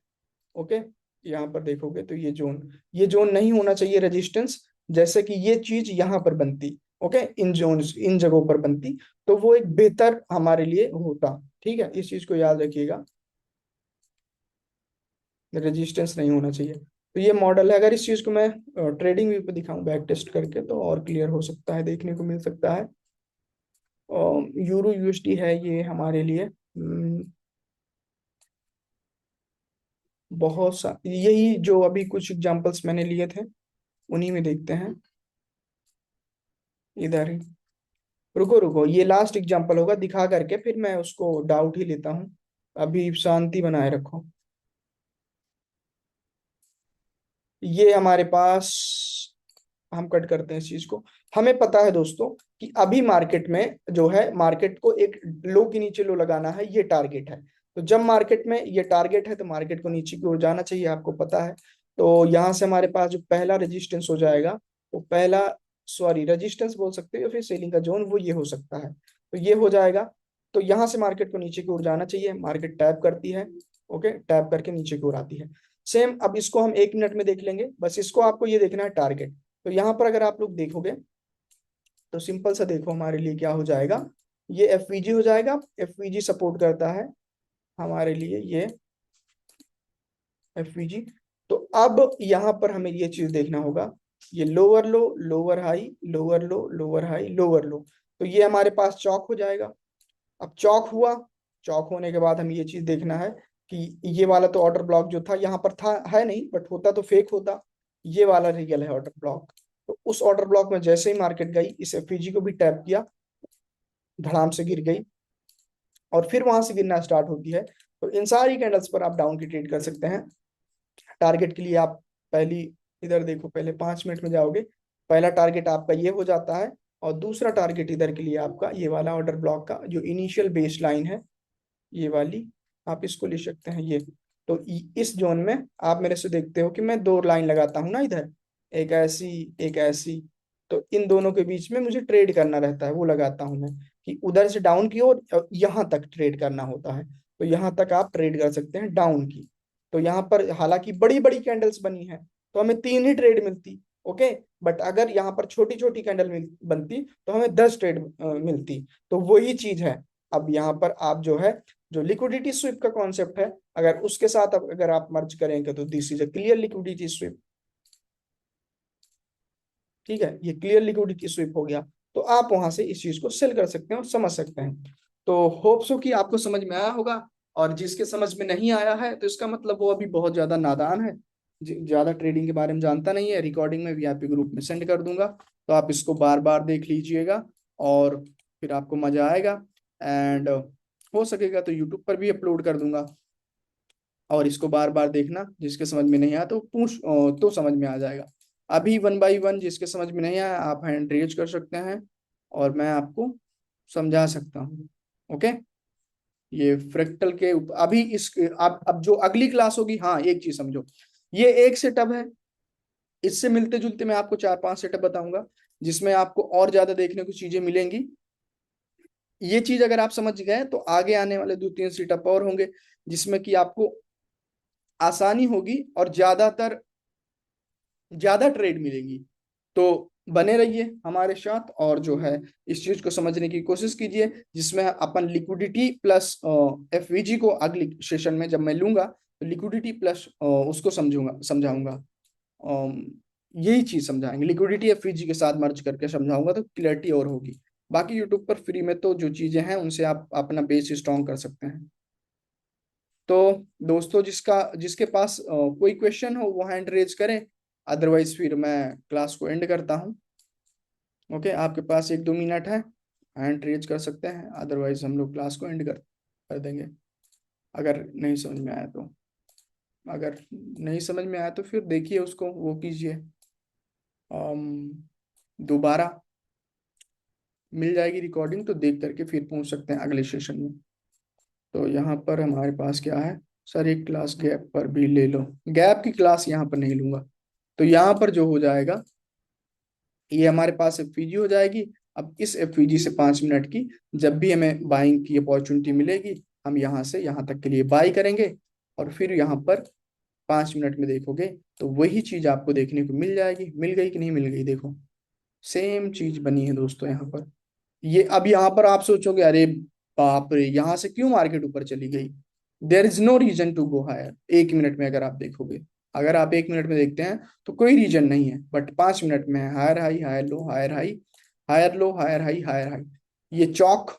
ओके, यहाँ पर देखोगे तो ये जोन नहीं होना चाहिए रेजिस्टेंस, जैसे कि ये चीज यहाँ पर बनती। ओके, इन जोन इन जगहों पर बनती तो वो एक बेहतर हमारे लिए होता। ठीक है, इस चीज को याद रखिएगा, रेजिस्टेंस नहीं होना चाहिए। तो ये मॉडल है। अगर इस चीज को मैं ट्रेडिंग व्यू पे दिखाऊं बैक टेस्ट करके तो और क्लियर हो सकता है, देखने को मिल सकता है। यूरो यूएसडी है ये हमारे लिए। बहुत सा यही जो अभी कुछ एग्जांपल्स मैंने लिए थे उन्हीं में देखते हैं। इधर ही, रुको रुको, ये लास्ट एग्जांपल होगा दिखा करके फिर मैं उसको डाउट ही लेता हूँ। अभी शांति बनाए रखो। ये हमारे पास, हम कट करते हैं इस चीज को। हमें पता है दोस्तों कि अभी मार्केट में जो है, मार्केट को एक लो के नीचे लो लगाना है, ये टारगेट है। तो जब मार्केट में ये टारगेट है तो मार्केट को नीचे की ओर जाना चाहिए, आपको पता है। तो यहाँ से हमारे पास जो पहला रेजिस्टेंस हो जाएगा, वो पहला, सॉरी रेजिस्टेंस बोल सकते हो या फिर सेलिंग का जोन, वो ये हो सकता है। तो ये हो जाएगा। तो यहाँ से मार्केट को नीचे की ओर जाना चाहिए, मार्केट टैप करती है। ओके, टैप करके नीचे की ओर आती है। सेम अब इसको हम 1 मिनट में देख लेंगे, बस इसको आपको ये देखना है टारगेट। तो यहाँ पर अगर आप लोग देखोगे तो सिंपल सा देखो हमारे लिए क्या हो जाएगा, ये एफवीजी हो जाएगा। एफवीजी सपोर्ट करता है हमारे लिए ये एफवीजी। तो अब यहाँ पर हमें ये चीज देखना होगा, ये लोअर लो, लोअर हाई, लोअर लो, लोअर हाई, लोअर लो। तो ये हमारे पास चौक हो जाएगा। अब चौक हुआ, चौक होने के बाद हमें ये चीज देखना है कि ये वाला तो ऑर्डर ब्लॉक जो था यहाँ पर था, है नहीं, बट होता तो फेक होता। ये वाला रियल है ऑर्डर ब्लॉक। तो उस ऑर्डर ब्लॉक में जैसे ही मार्केट गई, इस एफईजी को भी टैप किया, धड़ाम से गिर गई और फिर वहां से गिरना स्टार्ट होती है। तो इन सारी कैंडल्स पर आप डाउन की ट्रेड कर सकते हैं। टारगेट के लिए आप पहली, इधर देखो, पहले 5 मिनट में जाओगे, पहला टारगेट आपका ये हो जाता है। और दूसरा टारगेट इधर के लिए आपका ये वाला ऑर्डर ब्लॉक का जो इनिशियल बेस लाइन है, ये वाली, आप इसको ले सकते हैं ये। तो इस जोन में आप मेरे से देखते हो कि मैं 2 लाइन लगाता हूँ ना इधर, एक ऐसी, एक ऐसी। तो इन दोनों के बीच में मुझे ट्रेड करना रहता है, वो लगाता हूँ मैं, कि उधर से डाउन की ओर यहाँ तक ट्रेड करना होता है। तो यहाँ तक आप ट्रेड कर सकते हैं डाउन की। तो यहाँ पर हालांकि बड़ी बड़ी कैंडल्स बनी है तो हमें 3 ही ट्रेड मिलती। ओके, बट अगर यहाँ पर छोटी छोटी कैंडल बनती तो हमें 10 ट्रेड मिलती। तो वही चीज है। अब यहाँ पर आप जो है, जो लिक्विडिटी स्विप का कॉन्सेप्ट है, अगर उसके साथ अगर आप मर्ज करेंगे तो this is a clear liquidity sweep. ठीक है, ये क्लियर लिक्विडिटी स्विप हो गया। तो आप वहां से इस चीज को सेल कर सकते हैं और समझ सकते हैं। तो होप सो कि आपको समझ में आया होगा। और जिसके समझ में नहीं आया है तो इसका मतलब वो अभी बहुत ज्यादा नादान है, ज्यादा ट्रेडिंग के बारे में जानता नहीं है। रिकॉर्डिंग में वीआईपी ग्रुप में सेंड कर दूंगा, तो आप इसको बार बार देख लीजिएगा और फिर आपको मजा आएगा। एंड हो सकेगा तो यूट्यूब पर भी अपलोड कर दूंगा। और इसको बार बार देखना, जिसके समझ में नहीं आया तो पूछ, तो समझ में आ जाएगा। अभी 1 बाई 1 जिसके समझ में नहीं आया आप हैंड रेज कर सकते हैं और मैं आपको समझा सकता हूँ। ओके, ये फ्रैक्टल के अभी इस अब जो अगली क्लास होगी, हाँ एक चीज समझो, ये एक सेटअप है। इससे मिलते जुलते मैं आपको 4-5 सेटअप बताऊंगा जिसमें आपको और ज्यादा देखने को चीजें मिलेंगी। ये चीज अगर आप समझ गए तो आगे आने वाले 2-3 सेटअप और होंगे जिसमें कि आपको आसानी होगी और ज्यादा ट्रेड मिलेगी। तो बने रहिए हमारे साथ और जो है इस चीज को समझने की कोशिश कीजिए, जिसमें अपन लिक्विडिटी प्लस एफवीजी को अगली सेशन में जब मैं लूंगा तो लिक्विडिटी प्लस उसको समझाऊंगा। अम, यही चीज समझाएंगे, लिक्विडिटी एफवीजी के साथ मर्ज करके समझाऊंगा तो क्लियरिटी और होगी। बाकी यूट्यूब पर फ्री में तो जो चीजें हैं उनसे आप अपना बेस स्ट्रॉन्ग कर सकते हैं। तो दोस्तों, जिसके पास कोई क्वेश्चन हो वो हैंड रेज करें, अदरवाइज फिर मैं क्लास को एंड करता हूँ। ओके, आपके पास 1-2 मिनट है, हैंड रेज कर सकते हैं, अदरवाइज हम लोग क्लास को एंड कर देंगे, अगर नहीं समझ में आया तो। अगर नहीं समझ में आया तो फिर देखिए उसको, वो कीजिए, दोबारा मिल जाएगी रिकॉर्डिंग तो देख करके फिर पूछ सकते हैं अगले सेशन में। तो यहाँ पर हमारे पास क्या है, सर एक क्लास गैप पर भी ले लो, गैप की क्लास यहाँ पर नहीं लूंगा। तो यहाँ पर जो हो जाएगा, ये हमारे पास एफवीजी हो जाएगी। अब इस एफवीजी से 5 मिनट की जब भी हमें बाइंग की अपॉर्चुनिटी मिलेगी, हम यहाँ से यहाँ तक के लिए बाई करेंगे, और फिर यहाँ पर 5 मिनट में देखोगे तो वही चीज आपको देखने को मिल जाएगी। मिल गई कि नहीं मिल गई? देखो सेम चीज बनी है दोस्तों यहाँ पर। ये अब यहाँ पर आप सोचोगे अरे बाप रे, यहाँ से क्यों मार्केट ऊपर चली गई? There is no reason to go higher. 1 minute में अगर आप देखोगे, अगर आप 1 मिनट में देखते हैं तो कोई रीजन नहीं है, बट 5 मिनट में है higher high higher low higher high, higher low higher high higher high. ये चौक,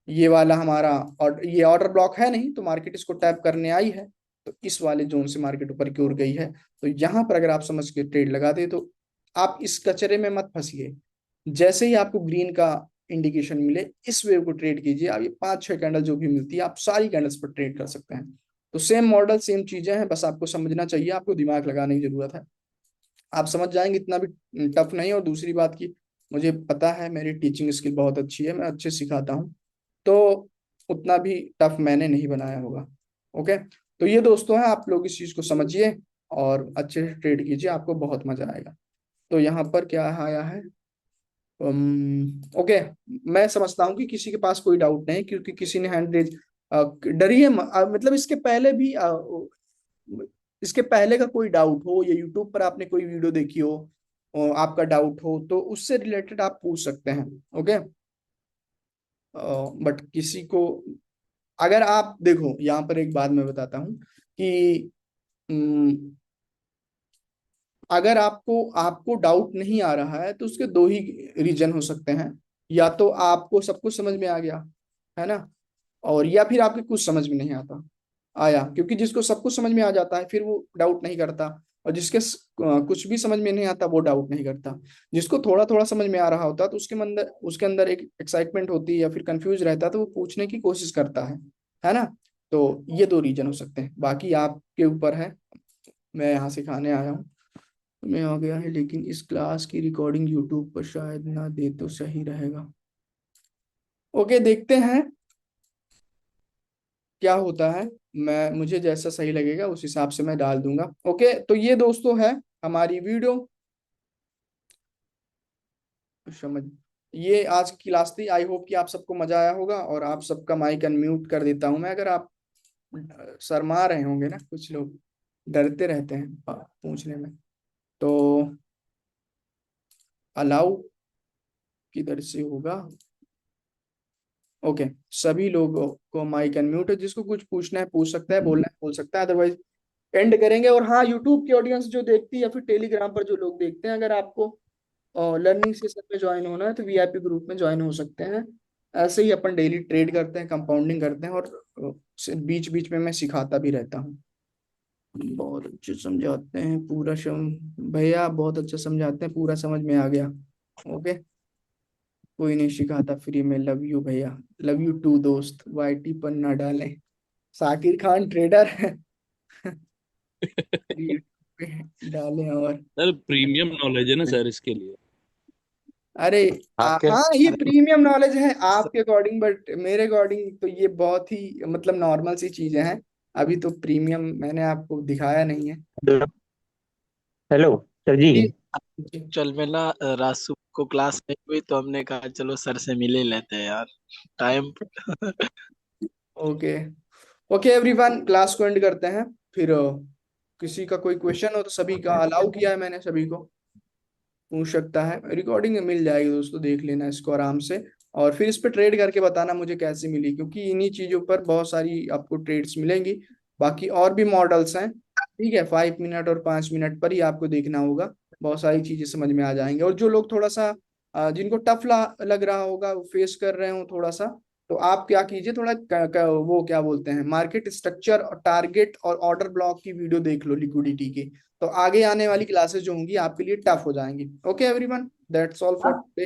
ये वाला हमारा, और ये ऑर्डर ब्लॉक है नहीं, तो मार्केट इसको टैप करने आई है, तो इस वाले जोन से मार्केट ऊपर की ओर गई है। तो यहाँ पर अगर आप समझ के ट्रेड लगा दे तो आप इस कचरे में मत फंसिए। जैसे ही आपको ग्रीन का इंडिकेशन मिले, इस वेव को ट्रेड कीजिए। आप ये 5-6 कैंडल जो भी मिलती है, आप सारी कैंडल्स पर ट्रेड कर सकते हैं। तो सेम मॉडल सेम चीजें हैं, बस आपको समझना चाहिए, आपको दिमाग लगाने की जरूरत है। आप समझ जाएंगे, इतना भी टफ नहीं है। और दूसरी बात की, मुझे पता है मेरी टीचिंग स्किल बहुत अच्छी है, मैं अच्छे सिखाता हूँ, तो उतना भी टफ मैंने नहीं बनाया होगा। ओके, तो ये दोस्तों है, आप लोग इस चीज को समझिए और अच्छे से ट्रेड कीजिए, आपको बहुत मजा आएगा। तो यहाँ पर क्या आया है? ओके, मैं समझता हूँ कि किसी के पास कोई डाउट नहीं, क्योंकि किसी ने हैंड रेज, डरिए मतलब इसके पहले का कोई डाउट हो, या यूट्यूब पर आपने कोई वीडियो देखी हो और आपका डाउट हो, तो उससे रिलेटेड आप पूछ सकते हैं। ओके, बट किसी को, अगर आप देखो यहाँ पर एक बात मैं बताता हूँ कि अम, अगर आपको आपको डाउट नहीं आ रहा है तो उसके दो ही रीजन हो सकते हैं। या तो आपको सब कुछ समझ में आ गया है ना, और या फिर आपके कुछ समझ में नहीं आता आया। क्योंकि जिसको सब कुछ समझ में आ जाता है फिर वो डाउट नहीं करता, और जिसके कुछ भी समझ में नहीं आता वो डाउट नहीं करता। जिसको थोड़ा थोड़ा समझ में आ रहा होता है तो उसके अंदर एक एक्साइटमेंट होती है, या फिर कंफ्यूज रहता है, तो वो पूछने की कोशिश करता है ना। तो ये दो रीजन हो सकते हैं, बाकी आपके ऊपर है। मैं यहाँ सिखाने आया हूँ, मैं आ गया है, लेकिन इस क्लास की रिकॉर्डिंग यूट्यूब पर शायद ना दे तो सही रहेगा। ओके, देखते हैं क्या होता है। मुझे जैसा सही लगेगा उस हिसाब से मैं डाल दूंगा। ओके, तो ये दोस्तों है हमारी वीडियो। समझ, ये आज की क्लास थी। आई होप कि आप सबको मजा आया होगा, और आप सबका माइक अनम्यूट कर देता हूं मैं। अगर आप शर्मा रहे होंगे ना, कुछ लोग डरते रहते हैं पूछने में, तो अलाउ किधर से होगा? ओके, सभी लोगों को माइक अनम्यूट है, जिसको कुछ पूछना है पूछ सकता है, बोलना है बोल सकता है, अदरवाइज एंड करेंगे। और हाँ, यूट्यूब की ऑडियंस जो देखती है या फिर टेलीग्राम पर जो लोग देखते हैं, अगर आपको लर्निंग सेशन में ज्वाइन होना है तो वीआईपी ग्रुप में ज्वाइन हो सकते हैं। ऐसे ही अपन डेली ट्रेड करते हैं, कंपाउंडिंग करते हैं, और बीच बीच में मैं सिखाता भी रहता हूँ। बहुत अच्छे समझाते हैं, पूरा भैया आप बहुत अच्छा समझाते हैं, पूरा समझ में आ गया। ओके, कोई नहीं सिखाता फ्री में। लव यू भैया, लव यू टू दोस्त, वाईटी पर ना डालें। साकिर खान ट्रेडर है। डालें और, सर प्रीमियम नॉलेज है ना सर इसके लिए। अरे आपके हाँ, ये प्रीमियम नॉलेज है आपके अकॉर्डिंग, बट मेरे अकॉर्डिंग तो ये बहुत ही मतलब नॉर्मल सी चीजें हैं। अभी तो प्रीमियम मैंने आपको दिखाया नहीं है। हेलो सर जी। जी, एक्चुअल में ना रासु को क्लास नहीं हुई तो हमने कहा चलो सर से मिले लेते हैं यार time. Okay. Okay everyone, class को एंड करते हैं। फिर किसी का कोई क्वेश्चन हो तो, सभी का अलाउ किया है मैंने, सभी को पूछ सकता है। रिकॉर्डिंग मिल जाएगी दोस्तों, देख लेना इसको आराम से, और फिर इस पे ट्रेड करके बताना मुझे कैसी मिली, क्योंकि इन्हीं चीजों पर बहुत सारी आपको ट्रेड्स मिलेंगी। बाकी और भी मॉडल्स हैं, ठीक है, 5 मिनट और 5 मिनट पर ही आपको देखना होगा, बहुत सारी चीजें समझ में आ जाएंगे। और जो लोग थोड़ा सा जिनको टफ लग रहा होगा, फेस कर रहे हो थोड़ा सा, तो आप क्या कीजिए, थोड़ा वो क्या बोलते हैं, मार्केट स्ट्रक्चर और टारगेट और ऑर्डर ब्लॉक की वीडियो देख लो लिक्विडिटी की। तो आगे आने वाली क्लासेस जो होंगी आपके लिए टफ हो जाएंगी। Okay everyone, that's all for today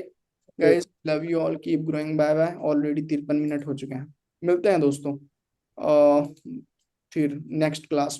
guys, love you all, keep growing, bye bye. Already 53 minute हो चुके हैं। मिलते हैं दोस्तों फिर नेक्स्ट क्लास में।